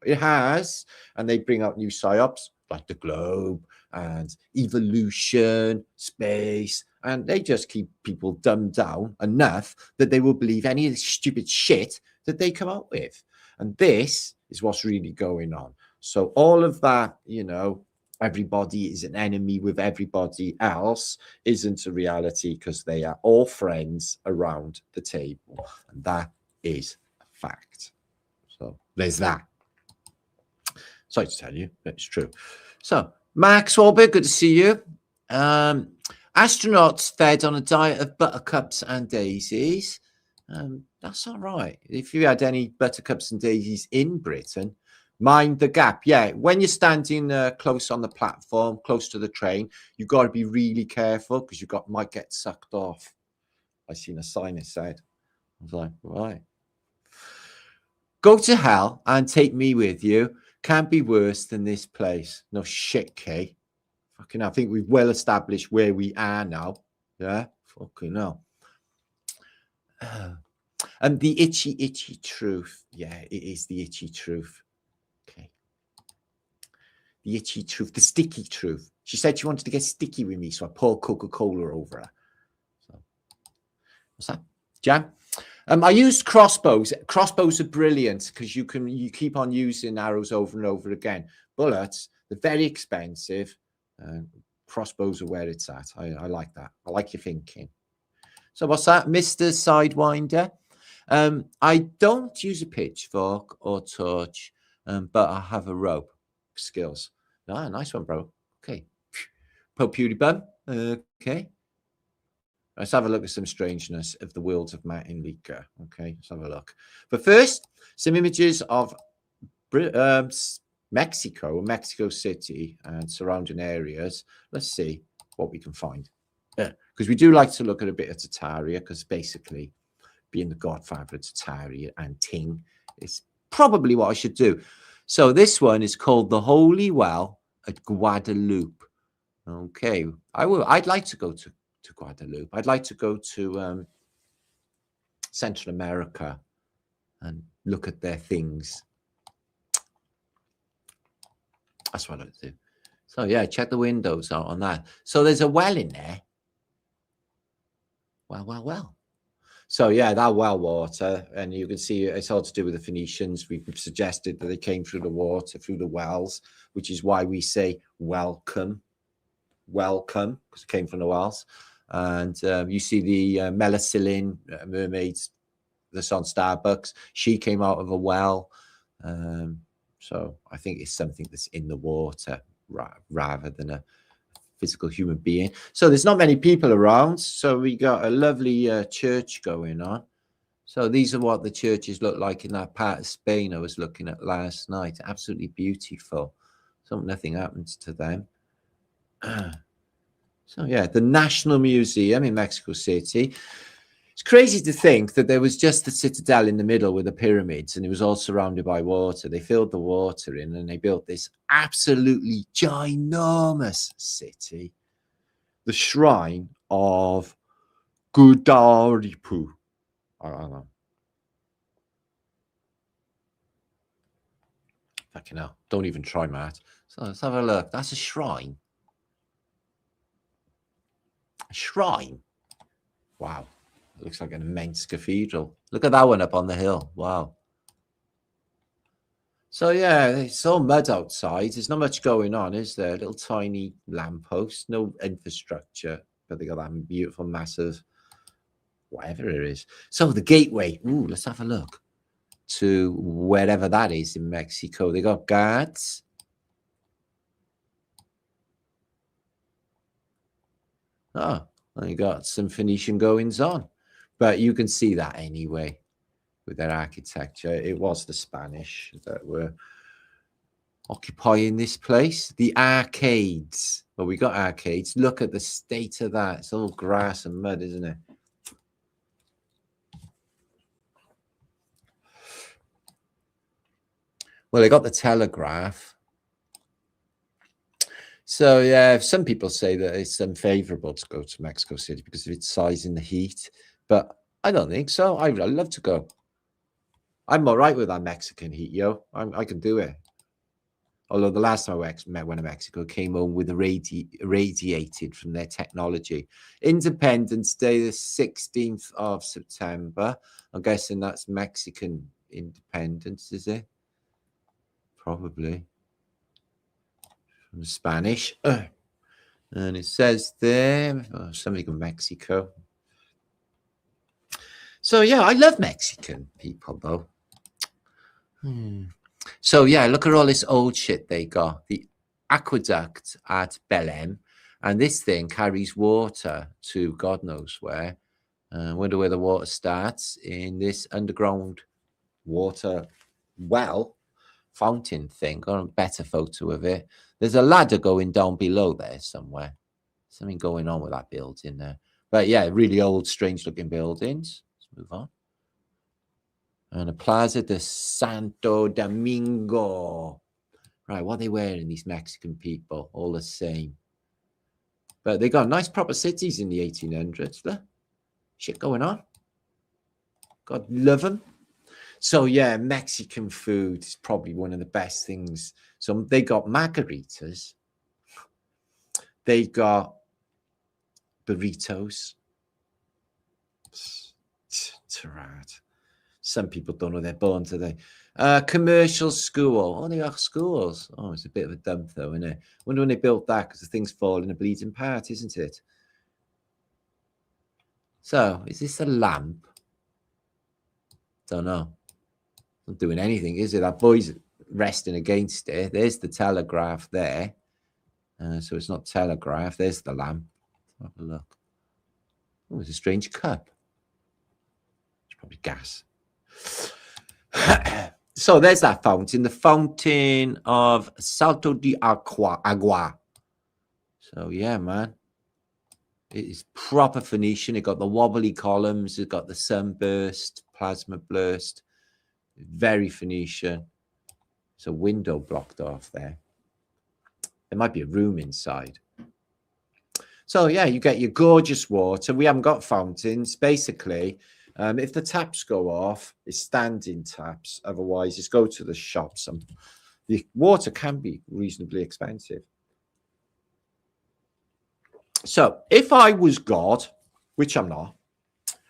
It has, and they bring out new psyops like the globe and evolution, space, and they just keep people dumbed down enough that they will believe any of the stupid shit that they come up with. And this is what's really going on. So all of that, you know, everybody is an enemy with everybody else isn't a reality, because they are all friends around the table, and that is a fact. So there's that. Sorry to tell you, but it's true. So, Max Wahlberg, good to see you. Astronauts fed on a diet of buttercups and daisies. That's all right. If you had any buttercups and daisies in Britain, mind the gap. Yeah, when you're standing close on the platform, close to the train, you've got to be really careful, because you might get sucked off. I seen a sign that said. I was like, right. Go to hell and take me with you. Can't be worse than this place. No shit, Kay. Fucking hell. I think we've well established where we are now. Yeah? Fucking hell. And the itchy truth. Yeah, it is the itchy truth. Okay. The itchy truth. The sticky truth. She said she wanted to get sticky with me, so I poured Coca-Cola over her. So, what's that? Jan? I used crossbows. Crossbows are brilliant because you keep on using arrows over and over again. Bullets, they're very expensive. Crossbows are where it's at. I like that. I like your thinking. So what's that, Mr. Sidewinder? I don't use a pitchfork or torch, but I have a rope. Skills. Ah, nice one, bro. Okay. Pope Pewdiebum. Okay. Let's have a look at some strangeness of the worlds of Matt and Lika. Okay, let's have a look. But first, some images of Mexico City and surrounding areas. Let's see what we can find. Because we do like to look at a bit of Tartaria, because basically being the godfather of Tartaria and Ting is probably what I should do. So this one is called the Holy Well at Guadalupe. Okay, I'd like to go to Guadalupe. I'd like to go to Central America and look at their things. That's what I'd do. So yeah, check the windows out on that. So there's a well in there. Well. So yeah, that well water, and you can see it's all to do with the Phoenicians. We've suggested that they came through the water, through the wells, which is why we say welcome, because it came from the wells. And you see the Melusine mermaids that's on Starbucks. She came out of a well. So I think it's something that's in the water rather than a physical human being. So there's not many people around. So we got a lovely church going on. So these are what the churches look like in that part of Spain I was looking at last night. Absolutely beautiful. So nothing happens to them. So yeah, the National Museum in Mexico City. It's crazy to think that there was just the citadel in the middle with the pyramids, and it was all surrounded by water. They filled the water in, and they built this absolutely ginormous city, the shrine of Gudaripu. I don't know. Fucking hell. Don't even try, Matt. So let's have a look. That's a shrine. A shrine? Wow. It looks like an immense cathedral. Look at that one up on the hill. Wow. So, yeah, it's all mud outside. There's not much going on, is there? A little tiny lamppost. No infrastructure. But they got that beautiful, massive, whatever it is. So, the gateway. Ooh, let's have a look. To wherever that is in Mexico. They got guards. Oh, they got some Phoenician goings on. But you can see that anyway with their architecture. It was the Spanish that were occupying this place. The arcades. Well, we got arcades. Look at the state of that. It's all grass and mud, isn't it? Well, they got the telegraph. So, yeah, some people say that it's unfavorable to go to Mexico City because of its size and the heat. But I don't think so. I'd love to go. I'm all right with that Mexican heat, yo. I can do it. Although the last time I went to Mexico, came home with irradiated from their technology. Independence Day, the 16th of September. I'm guessing that's Mexican independence, is it? Probably. From Spanish. And it says there, something in Mexico. So, yeah, I love Mexican people, though. So, yeah, look at all this old shit they got. The aqueduct at Belém. And this thing carries water to God knows where. I wonder where the water starts in this underground water well fountain thing. Got a better photo of it. There's a ladder going down below there somewhere. Something going on with that building there. But, yeah, really old, strange-looking buildings. Let's move on. And a Plaza de Santo Domingo. Right, what are they wearing, these Mexican people? All the same. But they got nice proper cities in the 1800s. Look. Shit going on. God love them. So, yeah, Mexican food is probably one of the best things. So they got margaritas. They got burritos. Drought. Some people don't know they're born today. Commercial school. Oh, they got schools. Oh, it's a bit of a dump, though, isn't it? Wonder when they built that because the thing's falling a bleeding apart, isn't it? So, is this a lamp? Don't know. Not doing anything, is it? That boy's resting against it. There's the telegraph there. So it's not telegraph. There's the lamp. Have a look. Oh, it's a strange cup. It's probably gas. So there's that fountain, the fountain of Salto de Agua. So yeah, man, it is proper Phoenician. It got the wobbly columns, it got the sunburst, plasma burst, very Phoenician. It's a window blocked off there. There might be a room inside. So yeah, you get your gorgeous water. We haven't got fountains, basically. If the taps go off, it's standing taps. Otherwise, just go to the shops. And the water can be reasonably expensive. So if I was God, which I'm not,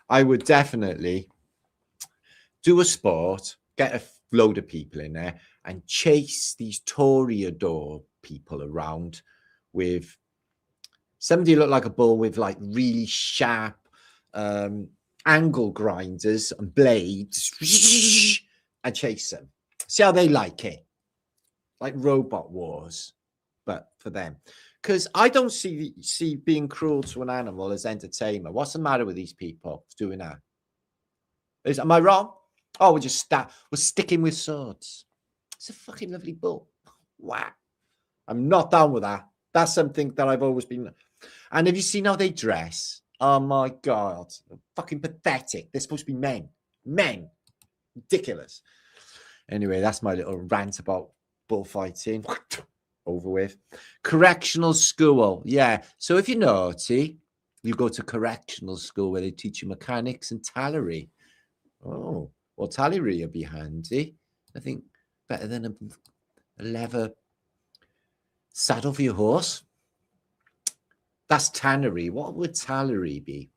I would definitely do a sport, get a load of people in there and chase these toreador people around with somebody look like a bull with like really sharp angle grinders and blades and chase them. See how they like it. Like Robot Wars, but for them. Because I don't see being cruel to an animal as entertainment. What's the matter with these people doing that? Am I wrong? Oh, we're sticking with swords. It's a fucking lovely bull. Wow. I'm not down with that. That's something that I've always been. And have you seen how they dress? Oh my God. Fucking pathetic. They're supposed to be men. Men. Ridiculous. Anyway, that's my little rant about bullfighting. Over with. Correctional school. Yeah. So if you're naughty, you go to correctional school where they teach you mechanics and tallery. Oh, well, tallery would be handy. I think better than a leather saddle for your horse. That's tannery. What would tallery be?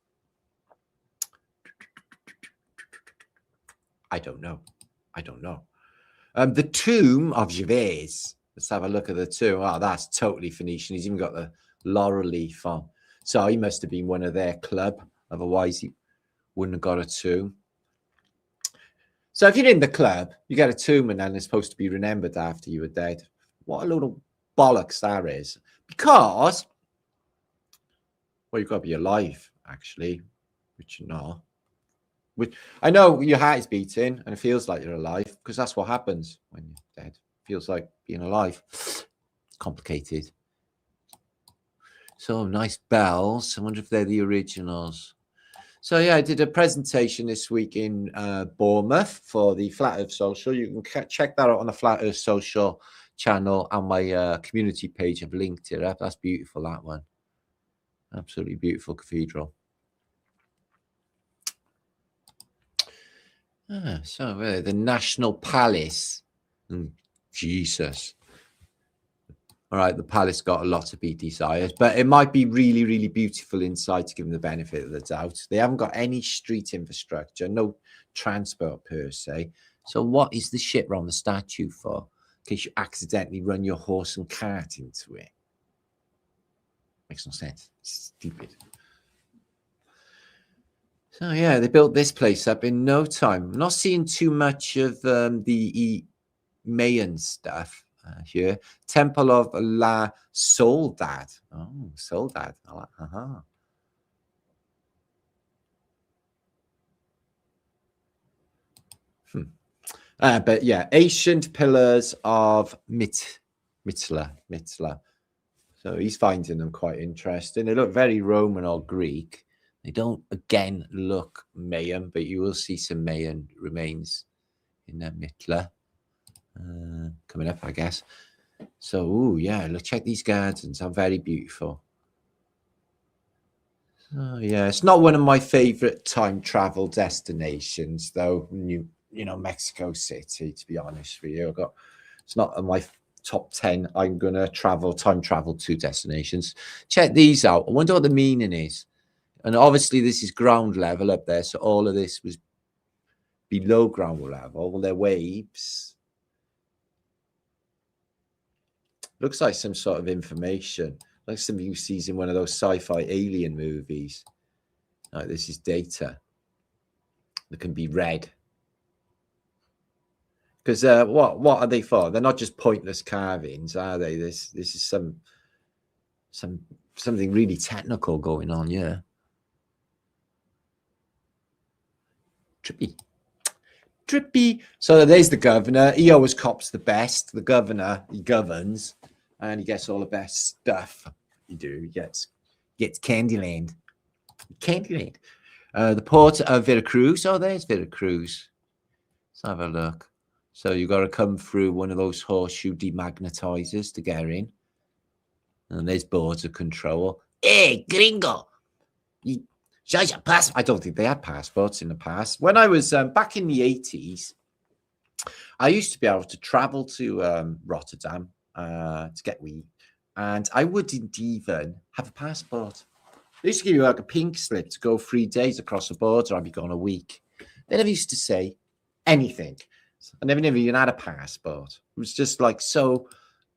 I don't know. I don't know. The tomb of Gervais. Let's have a look at the tomb. Oh, that's totally Phoenician. He's even got the laurel leaf on. So he must have been one of their club. Otherwise, he wouldn't have got a tomb. So if you're in the club, you get a tomb and then it's supposed to be remembered after you were dead. What a load of bollocks that is. Because, well, you've got to be alive, actually, which you're not. Which, I know your heart is beating and it feels like you're alive because that's what happens when you're dead. It feels like being alive. It's complicated. So nice bells. I wonder if they're the originals. So yeah, I did a presentation this week in Bournemouth for the Flat Earth Social. You can check that out on the Flat Earth Social channel and my community page. I've linked it up. That's beautiful, that one. Absolutely beautiful cathedral. So the National Palace. Jesus. All right, the palace got a lot to be desired, but it might be really, really beautiful inside to give them the benefit of the doubt. They haven't got any street infrastructure, no transport per se. So what is the shit around the statue for? In case you accidentally run your horse and cart into it. Makes no sense. It's stupid. So yeah, they built this place up in no time. I'm not seeing too much of the Mayan stuff here. Temple of La Soledad. Oh, Soledad. But yeah, ancient pillars of Mitla. So he's finding them quite interesting. They look very Roman or Greek. They don't, again, look Mayan, but you will see some Mayan remains in Mitla coming up, I guess. So, ooh, yeah, look, check these gardens. Are very beautiful. Oh, yeah, it's not one of my favorite time travel destinations, though. You know, Mexico City, to be honest with you. It's not on my top 10. I'm going to time travel to destinations. Check these out. I wonder what the meaning is. And obviously, this is ground level up there. So all of this was below ground level. Well, they're waves. Looks like some sort of information. Like something you see in one of those sci-fi alien movies. Like this is data that can be read. Because what are they for? They're not just pointless carvings, are they? This is something really technical going on, yeah. Trippy. So there's the governor. He always cops the best. The governor, he governs, and he gets all the best stuff. He gets Candyland. The port of Veracruz. Oh, there's Veracruz. Let's have a look. So you've got to come through one of those horseshoe demagnetizers to get in. And there's border control. Hey, gringo. I don't think they had passports in the past. When I was back in the 80s, I used to be able to travel to Rotterdam to get weed. And I wouldn't even have a passport. They used to give you like a pink slip to go 3 days across the border. I'd be gone a week. They never used to say anything. I never even had a passport. It was just like so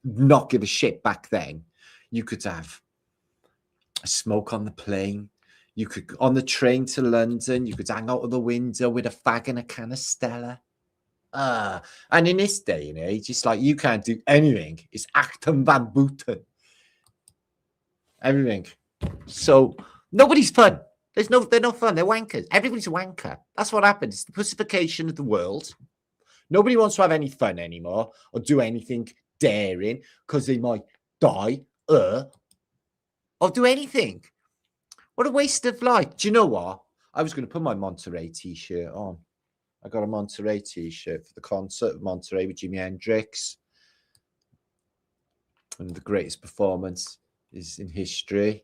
not give a shit back then. You could have a smoke on the plane. You could, on the train to London, you could hang out of the window with a fag and a can of Stella. And in this day and age, it's like you can't do anything. It's actum van booten. Everything. So nobody's fun. They're no fun. They're wankers. Everybody's a wanker. That's what happened. It's the pussification of the world. Nobody wants to have any fun anymore or do anything daring because they might die or do anything. What a waste of life. Do you know what? I was going to put my Monterey t-shirt on. I got a Monterey t-shirt for the concert of Monterey with Jimi Hendrix. And the greatest performance is in history.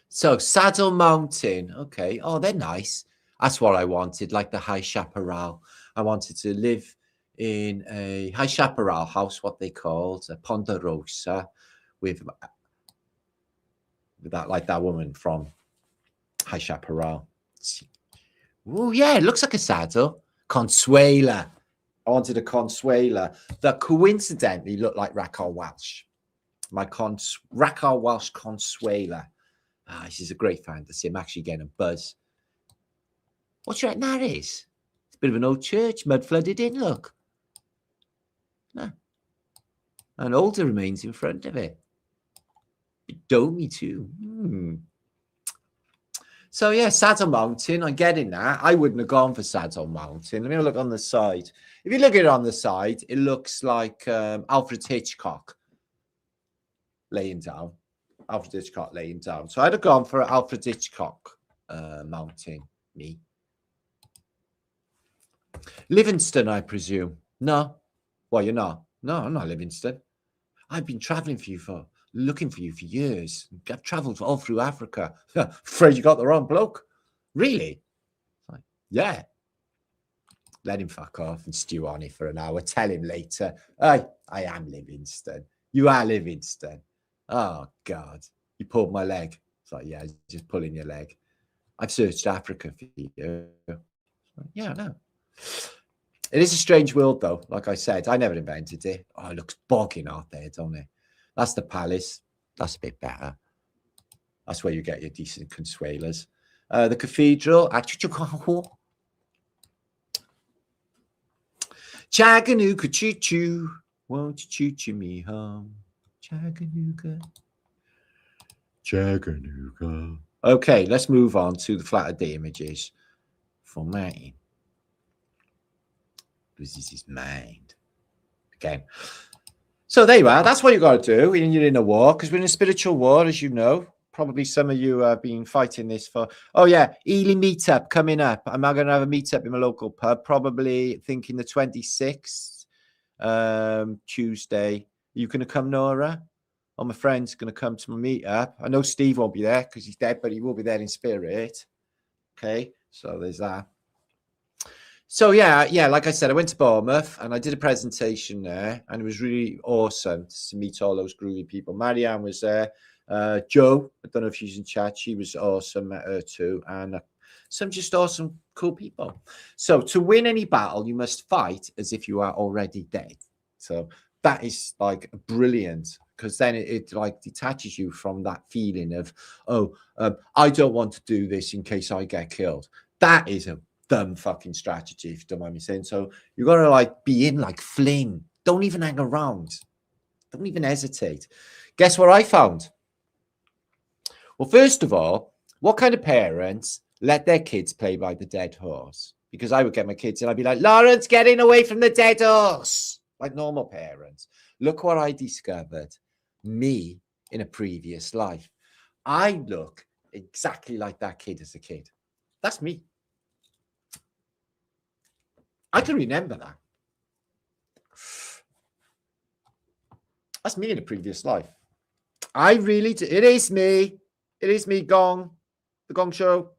So, Saddle Mountain. Okay. Oh, they're nice. That's what I wanted, like the High Chaparral. I wanted to live in a High Chaparral house, what they called a Ponderosa, with that, like that woman from High Chaparral. Oh yeah, it looks like a saddle. Consuela. I wanted a Consuela that coincidentally looked like Raquel Welch. My Raquel Welch Consuela. This is a great fantasy. I'm actually getting a buzz. What do you reckon that is? It's a bit of an old church, mud flooded in, look. No. And altar remains in front of it. Domey too. So yeah, Saddle Mountain, I'm getting that. I wouldn't have gone for Saddle Mountain. Let me look on the side. If you look at it on the side, it looks like Alfred Hitchcock laying down. Alfred Hitchcock laying down. So I'd have gone for Alfred Hitchcock Mountain, me. Livingston, I presume. No. Well, you're not. No, I'm not Livingston. I've been traveling looking for you for years. I've traveled all through Africa. Afraid you got the wrong bloke. Really? Like, yeah. Let him fuck off and stew on it for an hour. Tell him later, I am Livingston. You are Livingston. Oh, God. You pulled my leg. It's like, yeah, just pulling your leg. I've searched Africa for you. Yeah, I know. It is a strange world, though. Like I said, I never invented it. Oh, it looks bogging out there, don't it? That's the palace. That's a bit better. That's where you get your decent consuelas. The cathedral. Chattanooga choo-choo. Won't you choo-choo me home? Chattanooga. Chattanooga. Okay, let's move on to the Flaterday images for Martin. This is his mind. Okay. So there you are. That's what you got to do when you're in a war, because we're in a spiritual war, as you know. Probably some of you have been fighting this for. Oh, yeah. Ely meetup coming up. I'm now going to have a meetup in my local pub, probably thinking the 26th, Tuesday. Are you going to come, Nora? Oh, my friend's going to come to my meetup. I know Steve won't be there because he's dead, but he will be there in spirit. Okay. So there's that. So, yeah, like I said, I went to Bournemouth and I did a presentation there, and it was really awesome to meet all those groovy people. Marianne was there. Jo, I don't know if she's in chat. She was awesome, met her too. And some just awesome, cool people. So to win any battle, you must fight as if you are already dead. So that is like brilliant, because then it like detaches you from that feeling of, I don't want to do this in case I get killed. That is a dumb fucking strategy, if you don't mind me saying. So you got to like be in like flame. Don't even hang around. Don't even hesitate. Guess what I found? Well, first of all, what kind of parents let their kids play by the dead horse? Because I would get my kids and I'd be like, Lawrence, getting away from the dead horse. Like normal parents. Look what I discovered. Me in a previous life. I look exactly like that kid as a kid. That's me. I can remember that. That's me in a previous life. I really do. It is me. It is me, Gong. The Gong Show.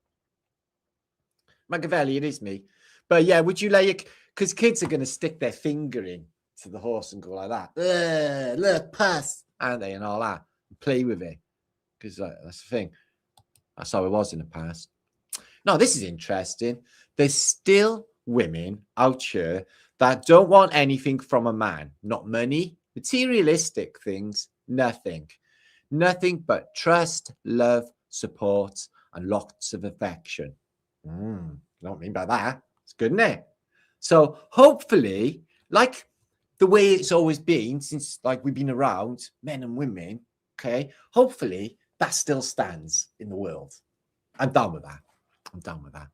Machiavelli, it is me. But yeah, would you lay it? Because kids are going to stick their finger in to the horse and go like that. Look, pass. Aren't they? And all that. And play with it. Because that's the thing. That's how it was in the past. Now, this is interesting. There's still women out here that don't want anything from a man. Not money, materialistic things, nothing. Nothing but trust, love, support, and lots of affection. You know what I mean by that? It's good, isn't it? So hopefully, like the way it's always been since like we've been around, men and women, okay, hopefully that still stands in the world. I'm done with that. I'm done with that.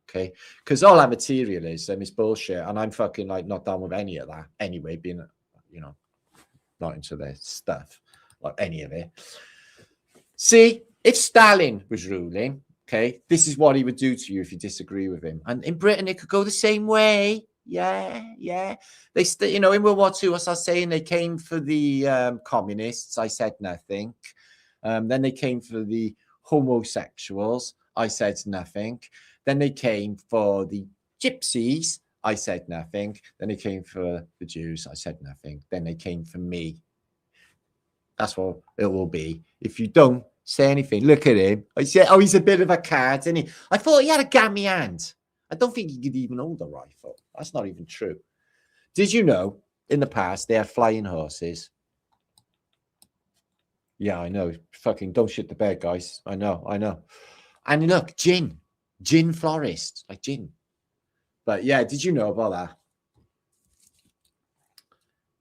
Okay, because all that materialism is bullshit, and I'm fucking like not done with any of that anyway, being, you know, not into their stuff, like any of it. See, if Stalin was ruling, okay, this is what he would do to you if you disagree with him. And in Britain, it could go the same way. Yeah. They still, you know, in World War II, as I was saying, they came for the communists. I said nothing. Then they came for the homosexuals. I said nothing. Then they came for the gypsies. I said nothing. Then they came for the Jews. I said nothing. Then they came for me. That's what it will be. If you don't say anything, look at him. I said, oh, he's a bit of a cad, isn't he? I thought he had a gammy hand. I don't think he could even hold a rifle. That's not even true. Did you know in the past they had flying horses? Yeah, I know. Fucking don't shit the bed, guys. I know. And look, gin florist, like gin. But yeah, did you know about that?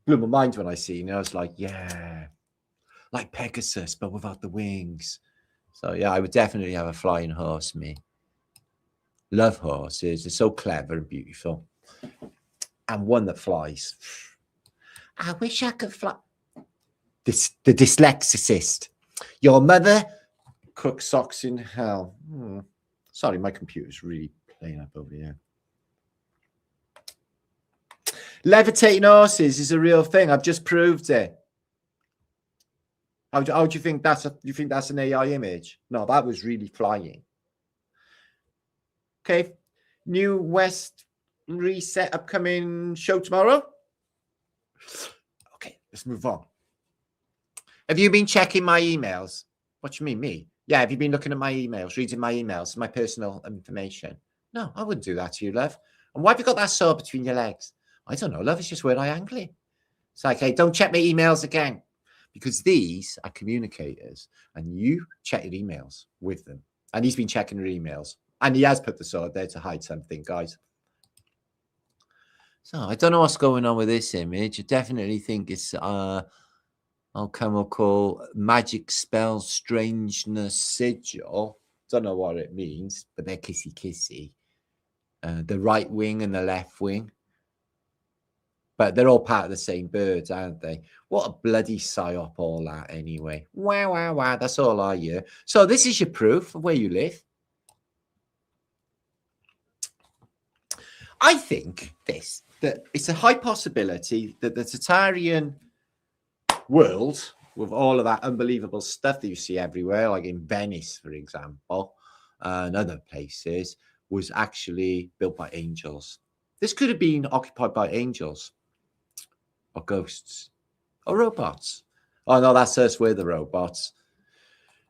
Blew my mind when I seen it. I was like, yeah, like Pegasus, but without the wings. So yeah, I would definitely have a flying horse, me. Love horses. They're so clever and beautiful. And one that flies. I wish I could fly. The dyslexicist. Your mother cooks socks in hell. Sorry, my computer's really playing up over here. Levitating horses is a real thing. I've just proved it. How do you think that's you think that's an AI image? No, that was really flying. Okay, new West reset upcoming show tomorrow. Okay, let's move on. Have you been checking my emails? What do you mean, me? Yeah, have you been looking at my emails, reading my emails, my personal information? No, I wouldn't do that to you, love. And why have you got that sore between your legs? I don't know, love. It's just where I angle it. It's like, hey, don't check my emails again. Because these are communicators. And you check your emails with them. And he's been checking your emails. And he has put the sword there to hide something, guys. So I don't know what's going on with this image. I definitely think it's alchemical magic spell strangeness sigil. Don't know what it means, but they're kissy. The right wing and the left wing. But they're all part of the same birds, aren't they? What a bloody psyop all that anyway. Wow. That's all I hear. So this is your proof of where you live. I think that it's a high possibility that the Tartarian world, with all of that unbelievable stuff that you see everywhere, like in Venice, for example, and other places, was actually built by angels. This could have been occupied by angels or ghosts or robots. Oh, no, that's us. We're the robots.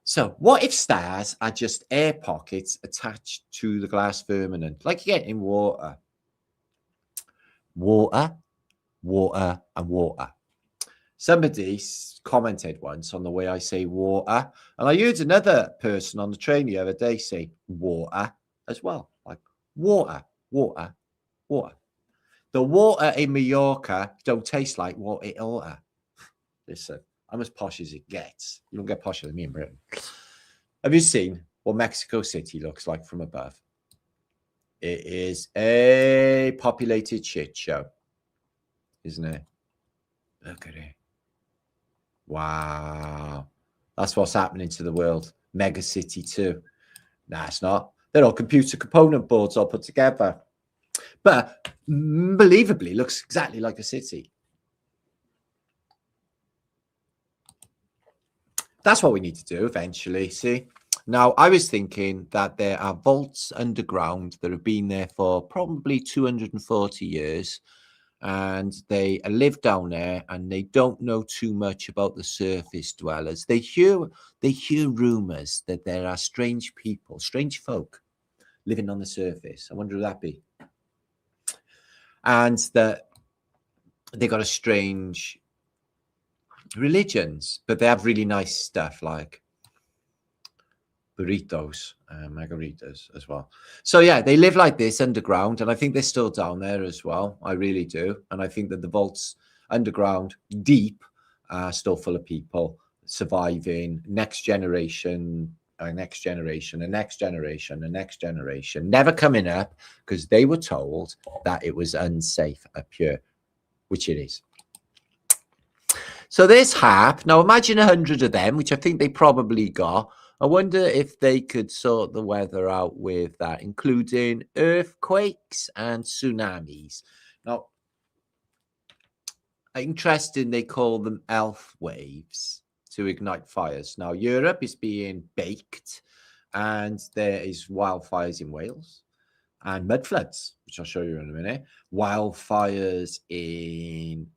So what if stars are just air pockets attached to the glass firmament, like you get in water? Water. Somebody commented once on the way I say water, and I heard another person on the train the other day say water as well, like water. The water in Mallorca don't taste like what it oughta. Listen, I'm as posh as it gets. You don't get posher than me in Britain. Have you seen what Mexico City looks like from above? It is a populated shit show, isn't it? Look at it. Wow. That's what's happening to the world. Mega City 2. Nah, it's not. They're all computer component boards all put together. But unbelievably looks exactly like a city. That's what we need to do eventually, see? Now, I was thinking that there are vaults underground that have been there for probably 240 years, and they live down there, and they don't know too much about the surface dwellers. They hear rumors that there are strange people, strange folk living on the surface. I wonder who that be. And that they got a strange religions, but they have really nice stuff like burritos and margaritas as well. So yeah, they live like this underground, and I think they're still down there as well. I really do. And I think that the vaults underground deep are still full of people surviving, next generation, never coming up because they were told that it was unsafe up here, which it is. So there's harp. Now imagine 100 of them, which I think they probably got. I wonder if they could sort the weather out with that, including earthquakes and tsunamis. Now, interesting, they call them elf waves to ignite fires. Now, Europe is being baked And there is wildfires in Wales and mud floods, which I'll show you in a minute. Wildfires in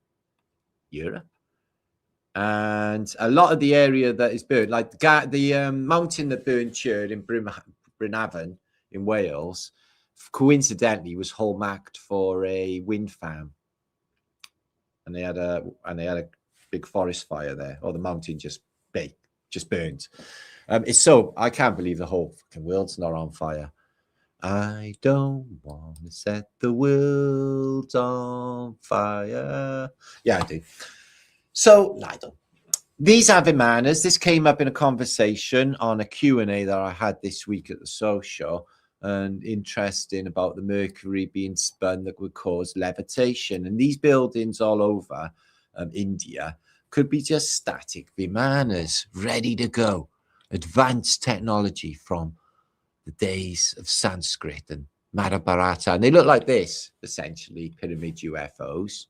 Europe. And a lot of the area that is burned, like the mountain that burned here in Brynhaven in Wales, coincidentally was hallmarked for a wind farm, and they had a big forest fire there, or the mountain just burned. It's so I can't believe the whole fucking world's not on fire. I don't want to set the world on fire. Yeah, I do. So, I don't. These Ave Manas, this came up in a conversation on a Q&A that I had this week at the social, and interesting about the mercury being spun that would cause levitation. And these buildings all over India could be just static Vimanas, ready to go. Advanced technology from the days of Sanskrit and Mahabharata. And they look like this, essentially, pyramid UFOs.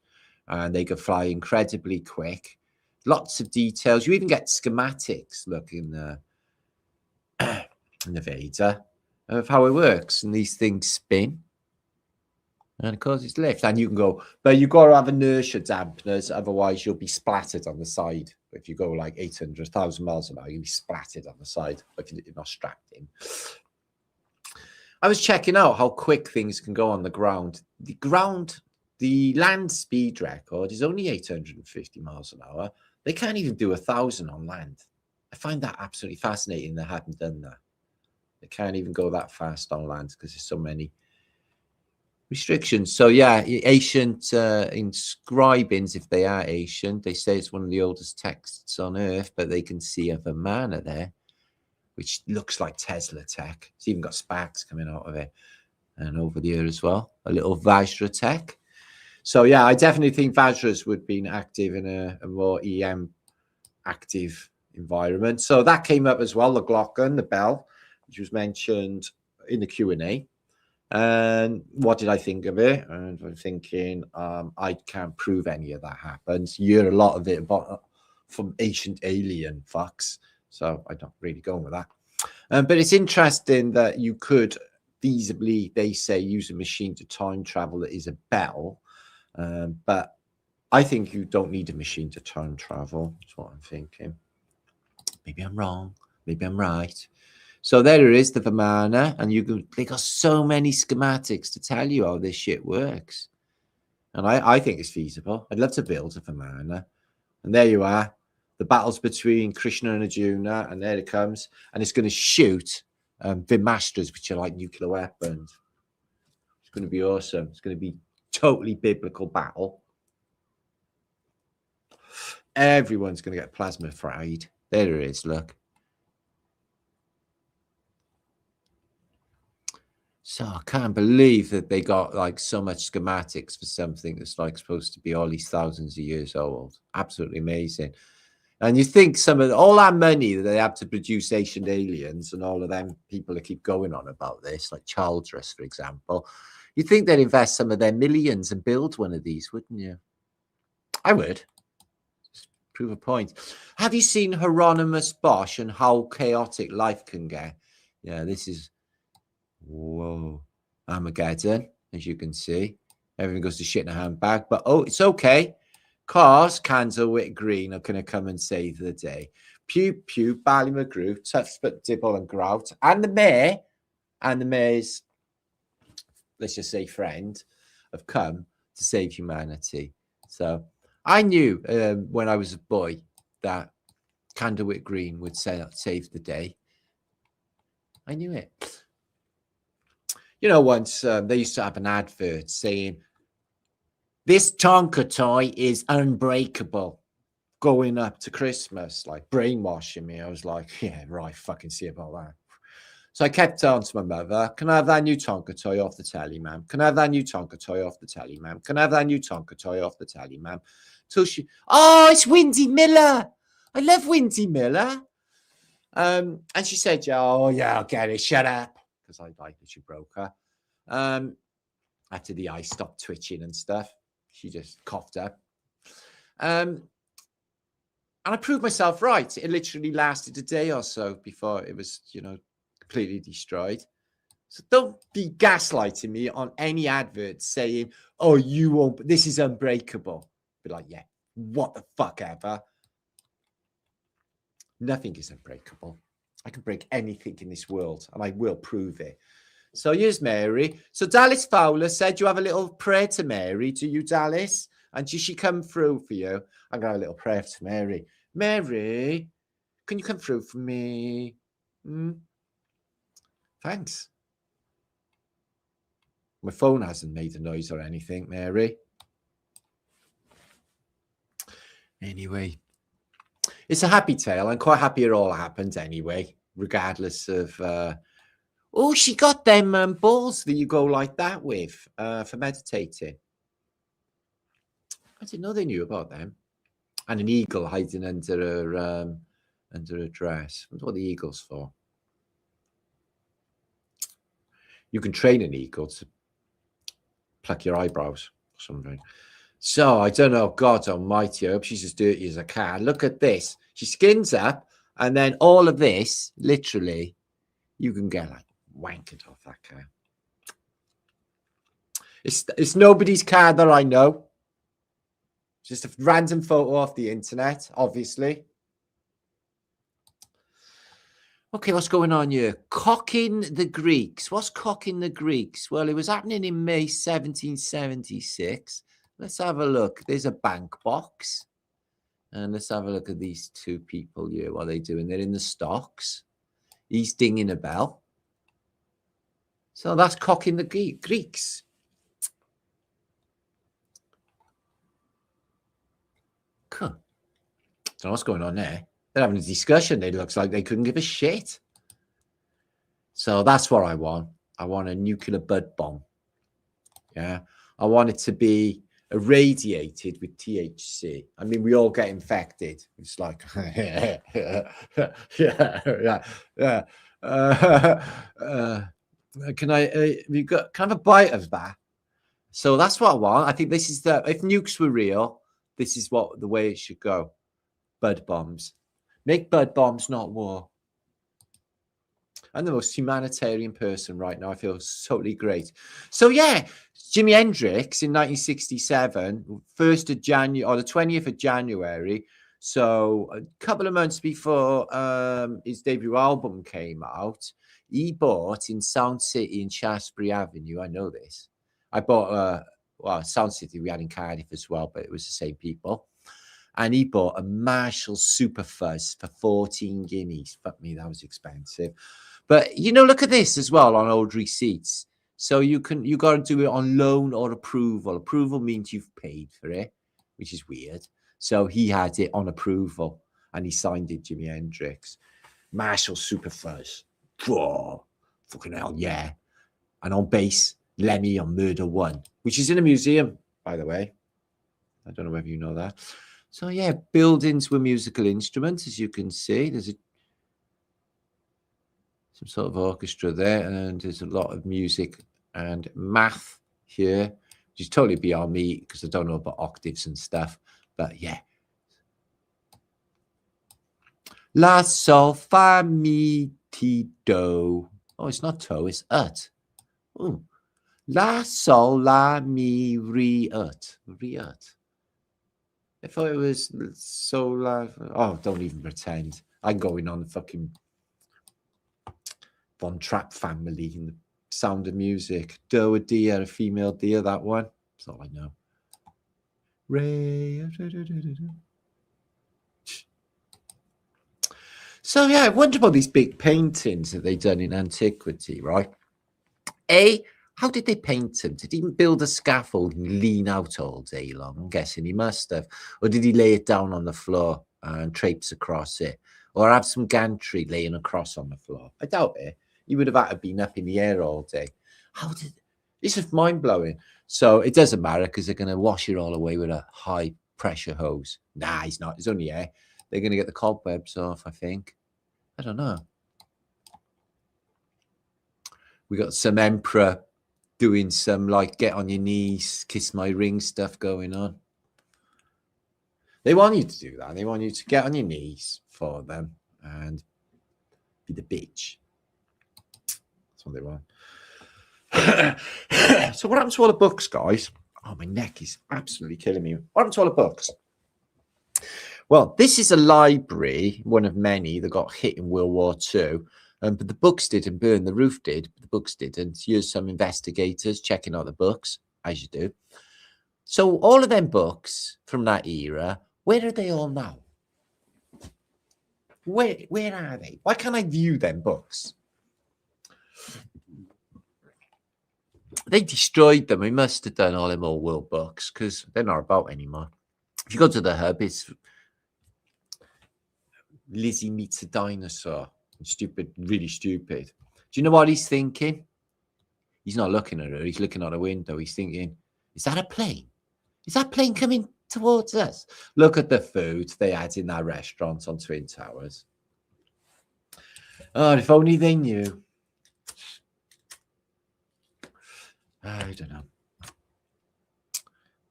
And they could fly incredibly quick. Lots of details. You even get schematics, look, in the Veda of how it works. And these things spin. And of course, it's lift. And you can go, but you've got to have inertia dampeners. Otherwise, you'll be splattered on the side. If you go like 800,000 miles an hour, you'll be splattered on the side if you're not strapped in. I was checking out how quick things can go on the ground. The land speed record is only 850 miles an hour. They can't even do 1,000 on land. I find that absolutely fascinating. They haven't done that. They can't even go that fast on land because there's so many restrictions. So yeah, ancient inscribings, if they are ancient, they say it's one of the oldest texts on earth, but they can see a Vimana there, which looks like Tesla tech. It's even got sparks coming out of it. And over there as well, a little Vajra tech. So yeah, I definitely think Vajras would be active in a more EM active environment. So that came up as well, the Glocken, the bell, which was mentioned in the Q&A. And what did I think of it? And I'm thinking, I can't prove any of that happens. You hear a lot of it about from ancient alien fucks. So I'm not really going with that. But it's interesting that you could feasibly, they say, use a machine to time travel that is a bell. But I think you don't need a machine to time travel. That's what I'm thinking. Maybe I'm wrong. Maybe I'm right. So there it is, the Vimana. And they got so many schematics to tell you how this shit works. And I think it's feasible. I'd love to build a Vimana. And there you are. The battles between Krishna and Arjuna, and there it comes. And it's going to shoot Vimastras, which are like nuclear weapons. It's going to be awesome. It's going to be totally biblical battle. Everyone's going to get plasma fried. There it is, look. So I can't believe that they got like so much schematics for something that's like supposed to be all these thousands of years old. Absolutely amazing. And you think all that money that they have to produce ancient aliens and all of them people that keep going on about this, like Childress, for example, you think they'd invest some of their millions and build one of these, wouldn't you? I would. Just prove a point. Have you seen Hieronymus Bosch and how chaotic life can get? Yeah, this is, whoa, Armageddon, as you can see. Everything goes to shit in a handbag, but oh, it's okay. Cars, Candlewick Green are going to come and save the day. Pew, Pew, Ballymacrew, Tuxford, Dibble and Grout, and the mayor's, let's just say, friend, have come to save humanity. So I knew when I was a boy that Candlewick Green would save the day. I knew it. You know, once they used to have an advert saying, this Tonka toy is unbreakable. Going up to Christmas, like brainwashing me. I was like, yeah, right, fucking see about that. So I kept on to my mother, can I have that new Tonka toy off the telly, ma'am? Can I have that new Tonka toy off the telly, ma'am? Can I have that new Tonka toy off the telly, ma'am? Till she, oh, it's Windy Miller. I love Windy Miller. And she said, oh, yeah, I'll get it. Shut up. Because I like that she broke her. After the eye stopped twitching and stuff, she just coughed up. And I proved myself right. It literally lasted a day or so before it was, you know, completely destroyed. So don't be gaslighting me on any advert saying, oh, you won't, this is unbreakable. Be like, yeah, what the fuck ever. Nothing is unbreakable. I can break anything in this world, and I will prove it. So here's Mary. So Dallas Fowler said you have a little prayer to Mary. Do you, Dallas? And did she come through for you? I'm going to have a little prayer to Mary. Mary, can you come through for me? Thanks. My phone hasn't made a noise or anything, Mary. Anyway, it's a happy tale. I'm quite happy it all happened anyway, regardless of... oh, she got them balls that you go like that with for meditating. I didn't know they knew about them. And an eagle hiding under her dress. I wonder what the eagle's for. You can train an eagle to pluck your eyebrows or something. So I don't know. God almighty, I hope she's as dirty as I can. Look at this. She skins up, and then all of this, literally, you can get like wankered off that car. It's nobody's car that I know. Just a random photo off the internet, obviously. Okay, what's going on here? Cocking the Greeks. What's cocking the Greeks? Well, it was happening in May 1776. Let's have a look. There's a bank box. And let's have a look at these two people here. What are they doing? They're in the stocks. He's dinging a bell. So that's cocking the Greeks. Cool. Don't know what's going on there. They're having a discussion. It looks like they couldn't give a shit. So that's what I want. I want a nuclear bud bomb. Yeah. I want it to be irradiated with THC. I mean, we all get infected. It's like, yeah. Can I, we got kind of a bite of that. So that's what I want. I think this is if nukes were real, this is the way it should go. Bud bombs. Make bud bombs, not war. I'm the most humanitarian person right now. I feel totally great. So yeah, Jimi Hendrix in 1967, 1st of January or the 20th of January. So a couple of months before his debut album came out, he bought in Sound City in Shaftesbury Avenue. I know this. I bought Sound City we had in Cardiff as well, but it was the same people. And he bought a Marshall Super Fuzz for 14 guineas. Fuck me, that was expensive. But, you know, look at this as well on old receipts. So you got to do it on loan or approval. Approval means you've paid for it, which is weird. So he had it on approval and he signed it, Jimi Hendrix. Marshall Super Fuzz. Draw. Fucking hell, yeah. And on bass, Lemmy on Murder One, which is in a museum, by the way. I don't know whether you know that. So, yeah, buildings were musical instruments, as you can see. There's some sort of orchestra there, and there's a lot of music and math here, which is totally beyond me because I don't know about octaves and stuff. But, yeah. La, sol, fa, mi, ti, do. Oh, it's not to, it's ut. Oh. La, sol, la, mi, re, ut. Re, ut. I thought it was so la. Oh, don't even pretend. I'm going on the fucking Von Trapp family in the Sound of Music. Do a deer, a female deer, that one. That's all I know. Ray. So, yeah, I wonder about these big paintings that they done in antiquity, right? How did they paint him? Did he build a scaffold and lean out all day long? I'm guessing he must have. Or did he lay it down on the floor and traipse across it? Or have some gantry laying across on the floor? I doubt it. He would have had to been up in the air all day. This is mind-blowing. So it doesn't matter because they're going to wash it all away with a high-pressure hose. Nah, he's not. It's only air. They're going to get the cobwebs off, I think. I don't know. We got some emperor doing some like get on your knees, kiss my ring stuff going on. They want you to do that. They want you to get on your knees for them and be the bitch. what they want. So what happened to all the books, guys? Oh, my neck is absolutely killing me. What happened to all the books? Well, this is a library, one of many that got hit in World War II. But the books didn't burn. The roof did, but the books didn't. Here's some investigators checking out the books, as you do. So all of them books from that era, where are they all now? Where are they? Why can't I view them books? They destroyed them. We must have done all them old world books because they're not about anymore. If you go to the hub, it's Lizzie meets a dinosaur. Stupid, really stupid. Do you know what he's thinking? He's not looking at her. He's looking out a window. He's thinking, is that a plane? Is that plane coming towards us? Look at the food they had in that restaurant on Twin Towers. Oh, if only they knew. I don't know.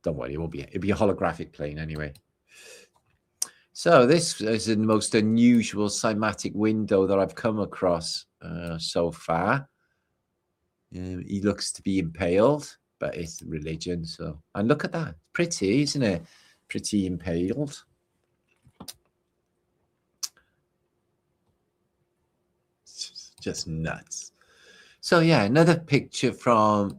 Don't worry, it'll be a holographic plane anyway. So this is the most unusual cymatic window that I've come across so far. He looks to be impaled, but it's religion. So, and look at that. Pretty, isn't it? Pretty impaled. It's just nuts. So yeah, another picture from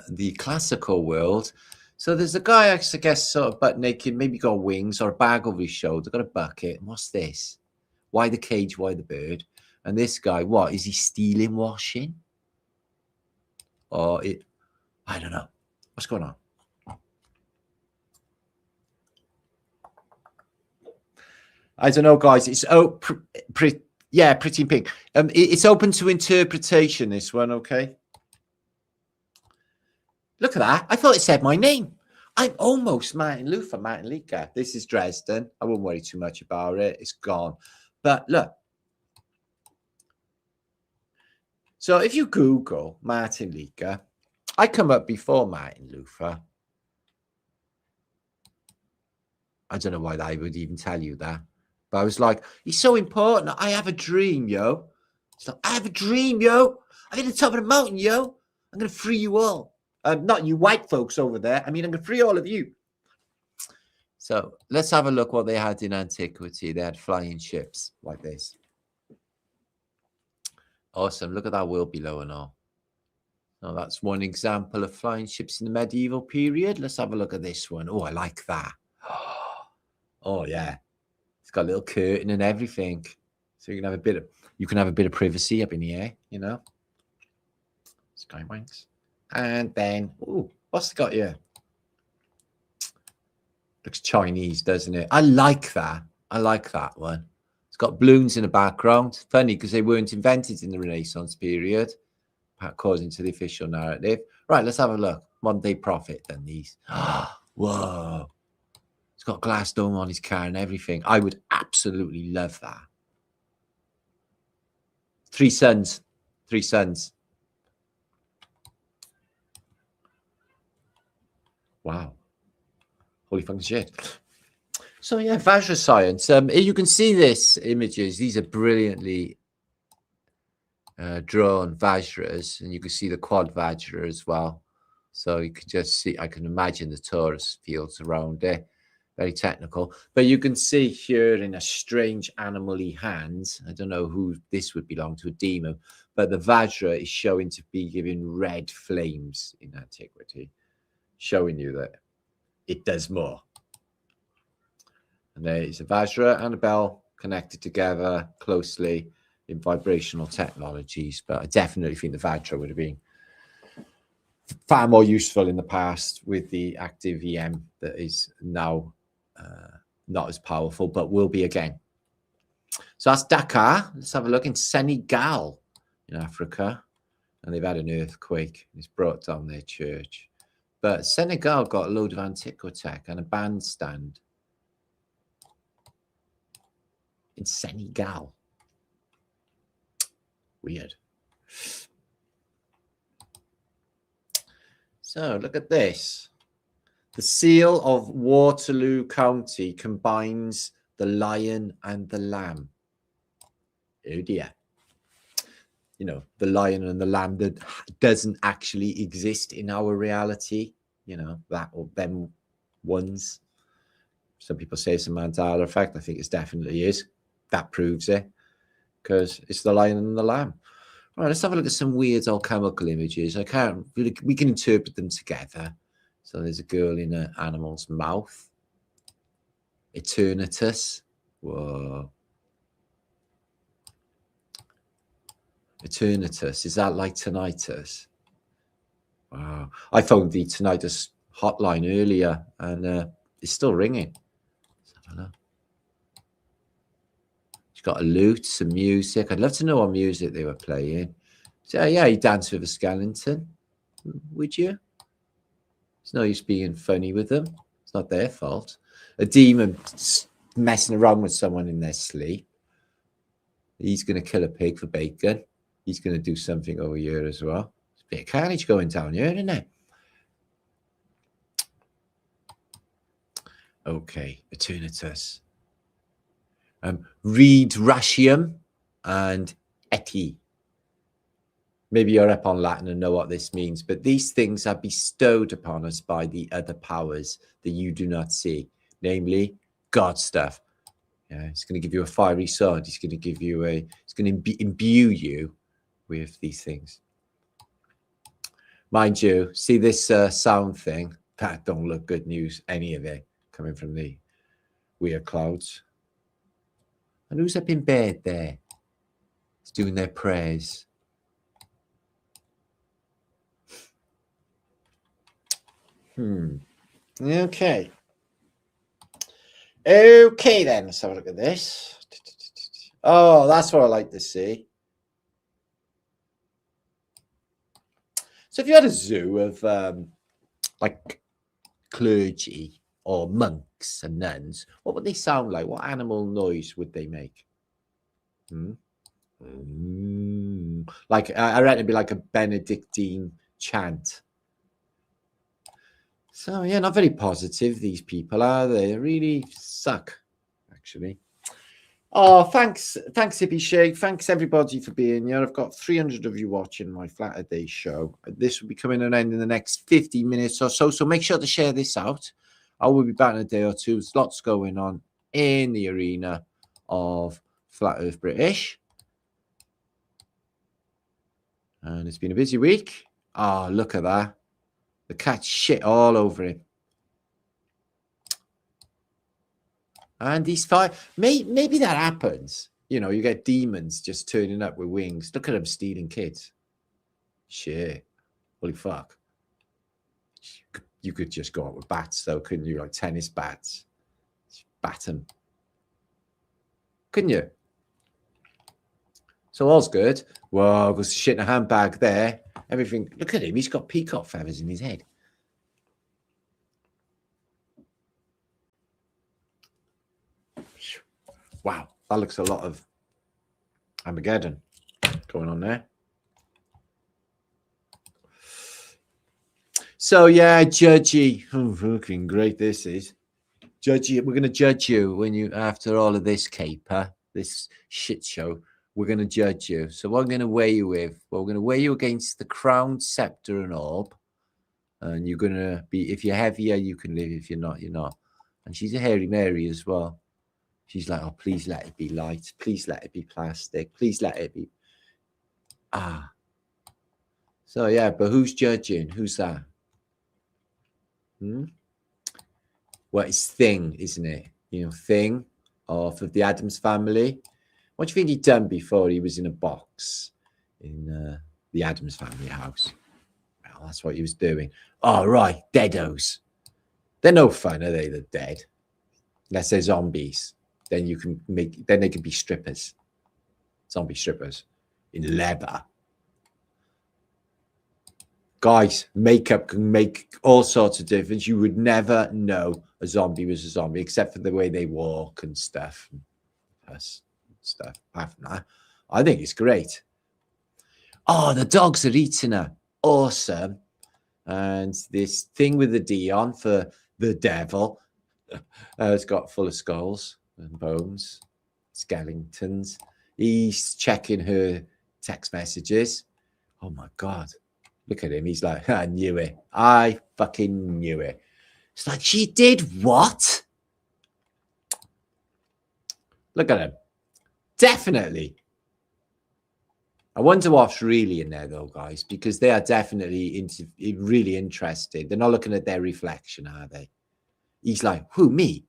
the classical world. So there's a guy, I guess, sort of butt naked, maybe got wings or a bag over his shoulder, got a bucket. What's this? Why the cage? Why the bird? And this guy, what? Is he stealing washing? Or it? I don't know. What's going on? I don't know, guys. It's pretty in pink. It's open to interpretation, this one, okay? Look at that. I thought it said my name. I'm almost Martin Luther. This is Dresden. I wouldn't worry too much about it. It's gone. But look. So if you Google Martin Luther, I come up before Martin Luther. I don't know why I would even tell you that. But I was like, he's so important. I have a dream, yo. It's like, I have a dream, yo. I'm at the top of the mountain, yo. I'm going to free you all. Not you white folks over there. I mean, I'm going to free all of you. So let's have a look what they had in antiquity. They had flying ships like this. Awesome. Look at that world below and all. Now, that's one example of flying ships in the medieval period. Let's have a look at this one. Oh, I like that. Oh, yeah. It's got a little curtain and everything. So you can have a bit of privacy up in the air, you know. Skywanks. And then, oh, what's it got here? Looks Chinese, doesn't it? I like that. I like that one. It's got balloons in the background. Funny because they weren't invented in the Renaissance period, according to the official narrative. Right, let's have a look. Modern day prophet than these. Whoa. It's got glass dome on his car and everything. I would absolutely love that. 3 sons. 3 sons. Wow. Holy fucking shit. So yeah, Vajra science. You can see this images. These are brilliantly drawn Vajras, and you can see the quad Vajra as well. So you can just see, I can imagine the torus fields around it. Very technical. But you can see here in a strange animal-y hand, I don't know who this would belong to, a demon, but the Vajra is showing to be giving red flames in antiquity, showing you that it does more. And there is a Vajra and a bell connected together closely in vibrational technologies. But I definitely think the Vajra would have been far more useful in the past with the active EM that is now not as powerful, but will be again. So that's Dakar. Let's have a look in Senegal in Africa. And they've had an earthquake. It's brought down their church. But Senegal got a load of antiquitech and a bandstand in Senegal. Weird. So look at this. The seal of Waterloo County combines the lion and the lamb. Oh dear. you know, the lion and the lamb that doesn't actually exist in our reality, you know, that or them ones. Some people say it's a Mandela effect. I think it definitely is. That proves it, because it's the lion and the lamb. All right, let's have a look at some weird alchemical images. I can't really, we can interpret them together. So there's a girl in an animal's mouth. Eternatus. Whoa. Eternatus. Is that like tinnitus? Wow. I phoned the tinnitus hotline earlier and it's still ringing. Let's have a look. She's got a lute, some music. I'd love to know what music they were playing. So yeah, you dance with a skeleton, would you? It's no use being funny with them. It's not their fault. A demon messing around with someone in their sleep. He's going to kill a pig for bacon. He's going to do something over here as well. There's a bit of carnage going down here, isn't it? Okay, Eternatus. Reed Ratium and Eti. Maybe you're up on Latin and know what this means, but these things are bestowed upon us by the other powers that you do not see, namely God stuff. Yeah, it's going to give you a fiery sword. It's going to give you it's going to imbue you with these things. Mind you, see this sound thing? That don't look good news, any of it, coming from the weird clouds. And who's up in bed there? It's doing their prayers. Okay. Okay, then. Let's have a look at this. Oh, that's what I like to see. So if you had a zoo of like clergy or monks and nuns, what would they sound like? What animal noise would they make? Like, I reckon it'd be like a Benedictine chant. So yeah, not very positive, these people, are they? They really suck, actually. Oh, thanks, Hippie Shake. Thanks everybody for being here. I've got 300 of you watching my Flaterday show. This will be coming to an end in the next 50 minutes or so. So make sure to share this out. I will be back in a day or two. There's lots going on in the arena of Flat Earth British. And it's been a busy week. Oh, look at that. The cat's shit all over him. And these five, maybe that happens. You know, you get demons just turning up with wings. Look at them stealing kids. Shit. Holy fuck. You could just go out with bats, though, couldn't you? Like tennis bats. Just bat them. Couldn't you? So all's good. Whoa, there's shit in a handbag there. Everything. Look at him. He's got peacock feathers in his head. Wow, that looks a lot of Armageddon going on there. So yeah, Judgy. Oh, fucking great this is. Judgy, we're going to judge you when you, after all of this caper, this shit show, we're going to judge you. So what I'm going to weigh you with, well, we're going to weigh you against the crown, scepter, and orb. And you're going to be, if you're heavier, you can live. If you're not, you're not. And she's a hairy Mary as well. She's like, oh, please let it be light. Please let it be plastic. Please let it be. Ah. So, yeah, but who's judging? Who's that? Well, it's Thing, isn't it? You know, Thing of the Addams Family. What do you think he'd done before he was in a box in the Addams Family house? Well, that's what he was doing. Oh, right. Deados. They're no fun, are they, the dead? Unless they're zombies. Then you can make, then they can be strippers. Zombie strippers in leather. Guys, makeup can make all sorts of difference. You would never know a zombie was a zombie, except for the way they walk and stuff. Stuff. I think it's great. Oh, the dogs are eating her. Awesome. And this thing with the D on for the devil. It's got full of skulls and bones, skeletons. He's checking her text messages. Oh my God. Look at him. He's like, I knew it. I fucking knew it. It's like, she did what? Look at him. Definitely. I wonder what's really in there, though, guys, because they are definitely really interested. They're not looking at their reflection, are they? He's like, who, me?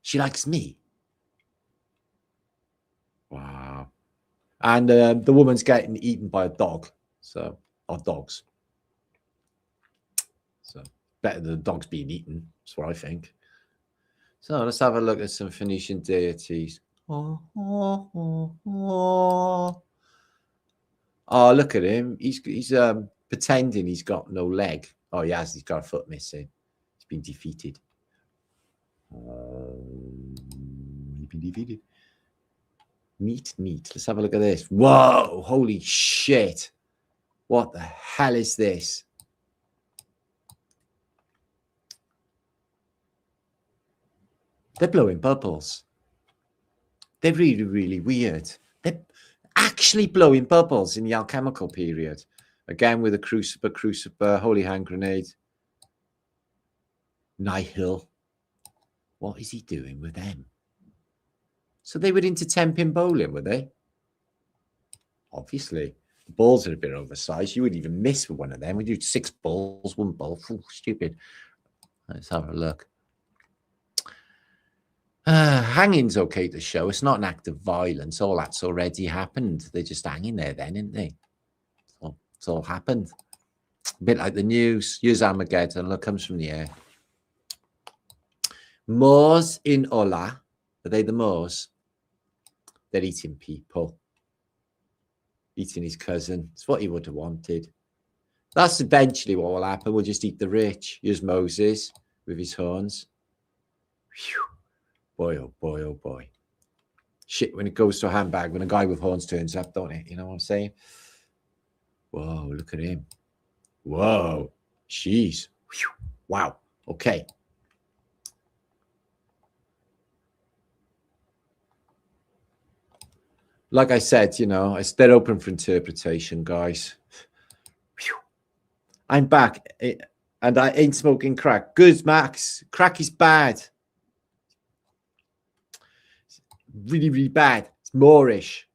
She likes me. Wow. And the woman's getting eaten by a dog. So, or dogs. So, better than the dogs being eaten. That's what I think. So, let's have a look at some Phoenician deities. Oh, look at him. He's pretending he's got no leg. Oh, he has. He's got a foot missing. He's been defeated. He's been defeated. Neat. Let's have a look at this. Whoa, holy shit. What the hell is this? They're blowing bubbles. They're really, really weird. They're actually blowing bubbles in the alchemical period. Again, with a crucifer, holy hand grenade. Nihil. What is he doing with them? So they were into 10-pin bowling, were they? Obviously. The balls are a bit oversized. You wouldn't even miss with one of them. We do 6 balls, 1 ball. Ooh, stupid. Let's have a look. Hanging's okay to show. It's not an act of violence. All that's already happened. They're just hanging there then, isn't they? So it's all happened. A bit like the news. Here's Armageddon. Look, comes from the air. Moors in Ola. Are they the Moors? They're eating people. Eating his cousin. It's what he would have wanted. That's eventually what will happen. We'll just eat the rich. Here's Moses with his horns. Whew. Boy, oh boy, oh boy. Shit, when it goes to a handbag, when a guy with horns turns up, don't it? You know what I'm saying? Whoa, look at him. Whoa. Jeez. Whew. Wow. Okay. Like I said, you know, they're open for interpretation, guys. Whew. I'm back, and I ain't smoking crack. Good, Max. Crack is bad. Really, really bad. It's Moorish.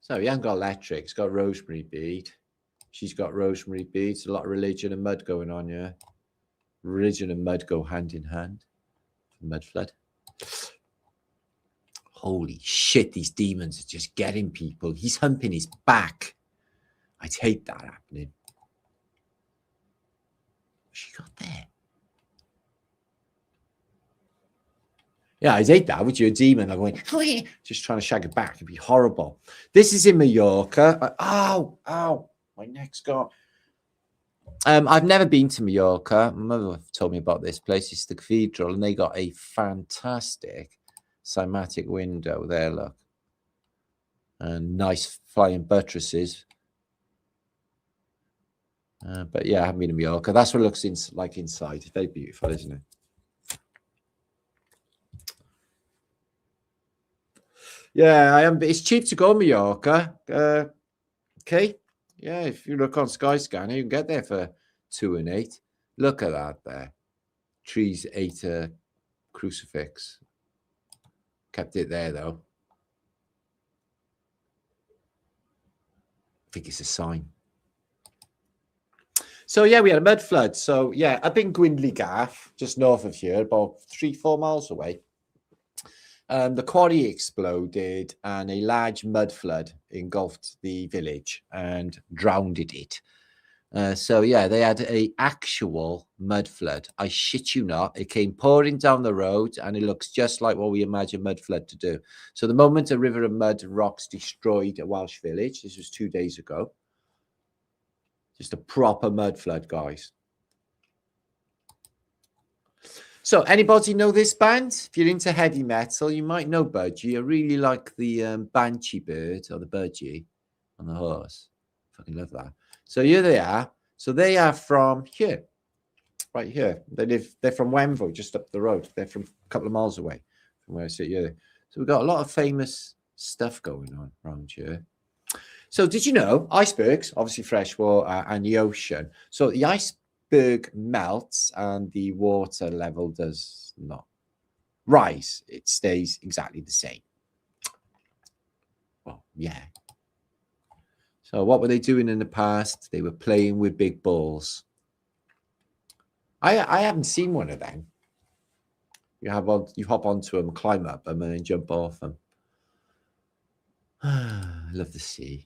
So he hasn't got electric. He's got rosemary bead. She's got rosemary beads. A lot of religion and mud going on here. Religion and mud go hand in hand. Mud flood. Holy shit, these demons are just getting people. He's humping his back. I'd hate that happening. What's she got there? Yeah, I'd hate that. Would you? A demon like going, just trying to shag it back. It'd be horrible. This is in Mallorca. Ow, my neck's gone. I've never been to Mallorca. My mother told me about this place. It's the cathedral, and they got a fantastic cymatic window there, look. And nice flying buttresses. But yeah, I haven't been to Mallorca. That's what it looks like inside. It's very beautiful, isn't it? Yeah, I am. It's cheap to go to Mallorca. Okay. Yeah, if you look on Skyscanner, you can get there for 2 and 8. Look at that there. Trees ate a crucifix. Kept it there, though. I think it's a sign. So, yeah, we had a mud flood. So, yeah, up in Gwynley Gaff, just north of here, about 3-4 miles away. The quarry exploded and a large mud flood engulfed the village and drowned it. So, yeah, they had an actual mud flood. I shit you not. It came pouring down the road and it looks just like what we imagine mud flood to do. So the moment a river of mud and rocks destroyed a Welsh village, this was 2 days ago. Just a proper mud flood, guys. So, anybody know this band? If you're into heavy metal, you might know Budgie. I really like the Banshee bird or the Budgie on the horse. Fucking love that. So here they are. So they are from here, right here. They're from Wenvo, just up the road. They're from a couple of miles away from where I sit here. So we've got a lot of famous stuff going on around here. So did you know icebergs, obviously fresh water and the ocean. So the iceberg melts and the water level does not rise. It stays exactly the same. Well, yeah. So what were they doing in the past? They were playing with big balls. I haven't seen one of them. You hop onto them, climb up them, and then jump off them. I love the sea.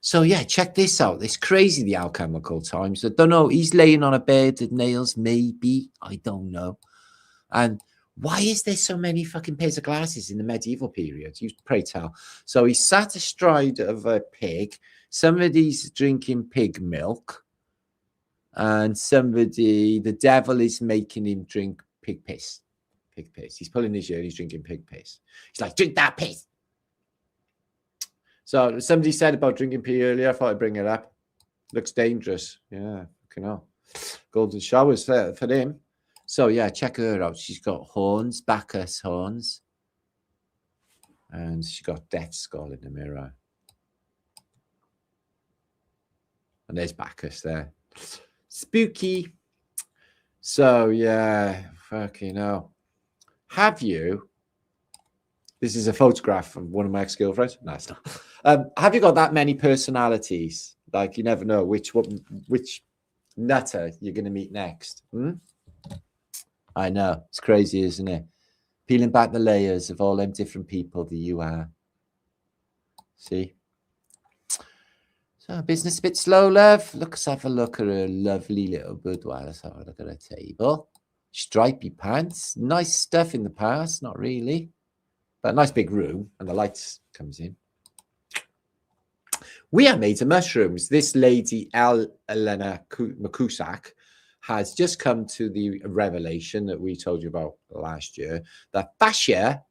So yeah, check this out. It's crazy, the alchemical times. I don't know. He's laying on a bed of nails, maybe. I don't know. And why is there so many fucking pairs of glasses in the medieval period? You pray tell. So he sat astride of a pig. Somebody's drinking pig milk. And the devil is making him drink pig piss. Pig piss. He's pulling his ear, he's drinking pig piss. He's like, drink that piss. So somebody said about drinking pee earlier. I thought I'd bring it up. Looks dangerous. Yeah, you know. Golden showers for him. So yeah, check her out. She's got horns, Bacchus horns. And she's got death skull in the mirror. And there's Bacchus there. Spooky. So yeah, fucking hell. Have you? This is a photograph of one of my ex-girlfriends. No, it's not. Have you got that many personalities? Like you never know which nutter you're going to meet next. I know. It's crazy, isn't it? Peeling back the layers of all them different people that you are. See? So business a bit slow, love. Let's have a look at her lovely little boudoir. Let's have a look at her table. Stripy pants. Nice stuff in the past. Not really. But a nice big room. And the lights comes in. We are made of mushrooms. This lady, Elena Makusak, has just come to the revelation that we told you about last year, that fascia,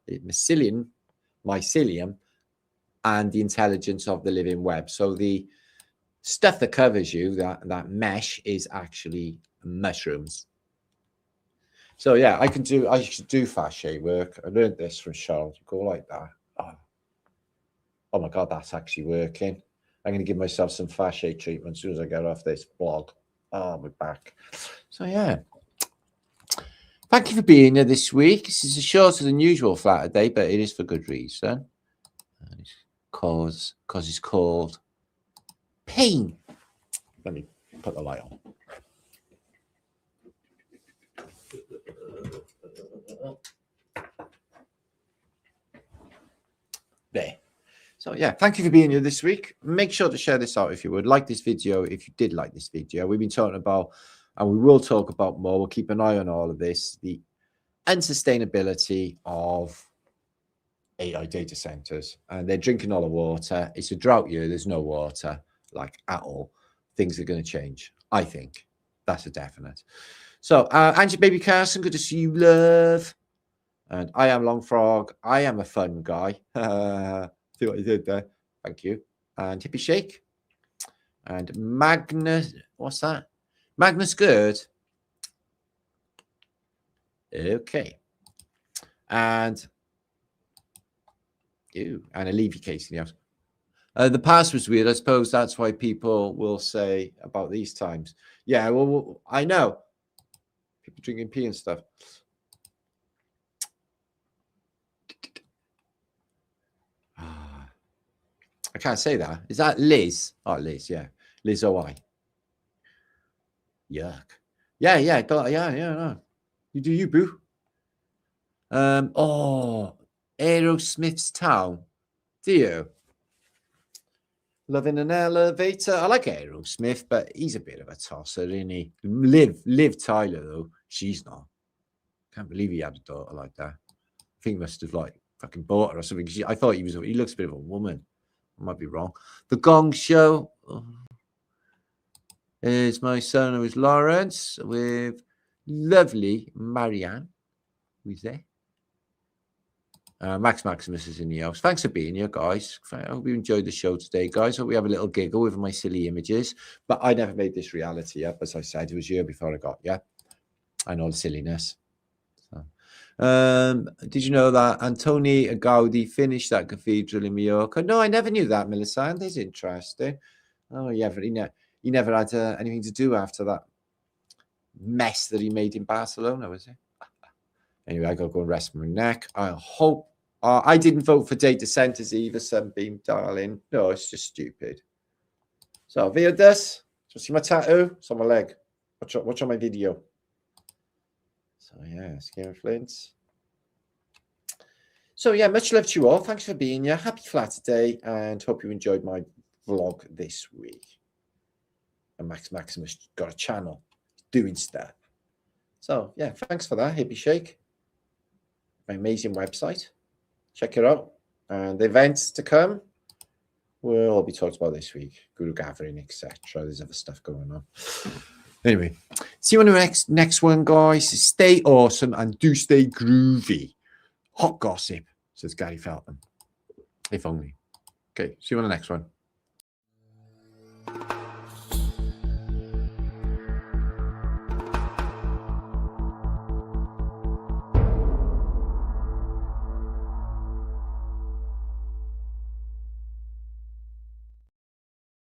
mycelium, and the intelligence of the living web. So the stuff that covers you, that mesh, is actually mushrooms. So yeah, I should do fascia work. I learned this from Charles. Go like that. Oh my God, that's actually working. I'm going to give myself some fascia treatment as soon as I get off this blog. Oh, my back. So yeah. Thank you for being here this week. This is a shorter than usual Flaterday, but it is for good reason. Because it's called pain. Let me put the light on. There. So yeah, thank you for being here this week. Make sure to share this out if you would. Like this video if you did like this video. We've been talking about, and we will talk about more, we'll keep an eye on all of this, the unsustainability of AI data centers. And they're drinking all the water. It's a drought year. There's no water, like at all. Things are going to change, I think. That's a definite. So Angie Baby Carson, good to see you, love. And I am Long Frog. I am a fun guy. See what you did there. Thank you. And Hippie Shake. And Magnus. What's that? Magnus Good. Okay. And a Levy case in the house. The past was weird. I suppose that's why people will say about these times. Yeah, well, I know. People drinking pee and stuff. I can't say that. Is that Liz? Oh, Liz, yeah. Liz OI. Yuck. Yeah. No. You do you, boo. Oh, Aerosmith's Town. Do you? Loving an elevator. I like Aerosmith, but he's a bit of a tosser, isn't he? Liv Tyler, though, she's not. Can't believe he had a daughter like that. I think he must have like fucking bought her or something. I thought he looks a bit of a woman. I might be wrong. The Gong Show. Is my son, who is Lawrence, with lovely Marianne, who's there. Max Maximus is in the house. Thanks for being here, guys. I hope you enjoyed the show today, guys. Hope we have a little giggle with my silly images. But I never made this reality up. As I said, it was year before I got here. And all the silliness. So. Did you know that Antoni Gaudi finished that cathedral in Mallorca? No, I never knew that, Millicent. It's interesting. Oh, yeah, but he never had anything to do after that mess that he made in Barcelona, was it? Anyway, I got to go and rest my neck. I hope I didn't vote for data centers either, Sunbeam, darling. No, it's just stupid. So, via this, do you see my tattoo? It's on my leg. Watch on my video. So, yeah, Skin Flints. So, yeah, much love to you all. Thanks for being here. Happy Flaterday, and hope you enjoyed my vlog this week. And Max Maximus got a channel doing stuff. So, yeah, thanks for that, Hippie Shake. My amazing website. Check it out. And the events to come will all be talked about this week. Guru Gathering, etc. There's other stuff going on. Anyway, see you on the next one, guys. Stay awesome and do stay groovy. Hot gossip, says Gary Felton. If only. Okay, see you on the next one.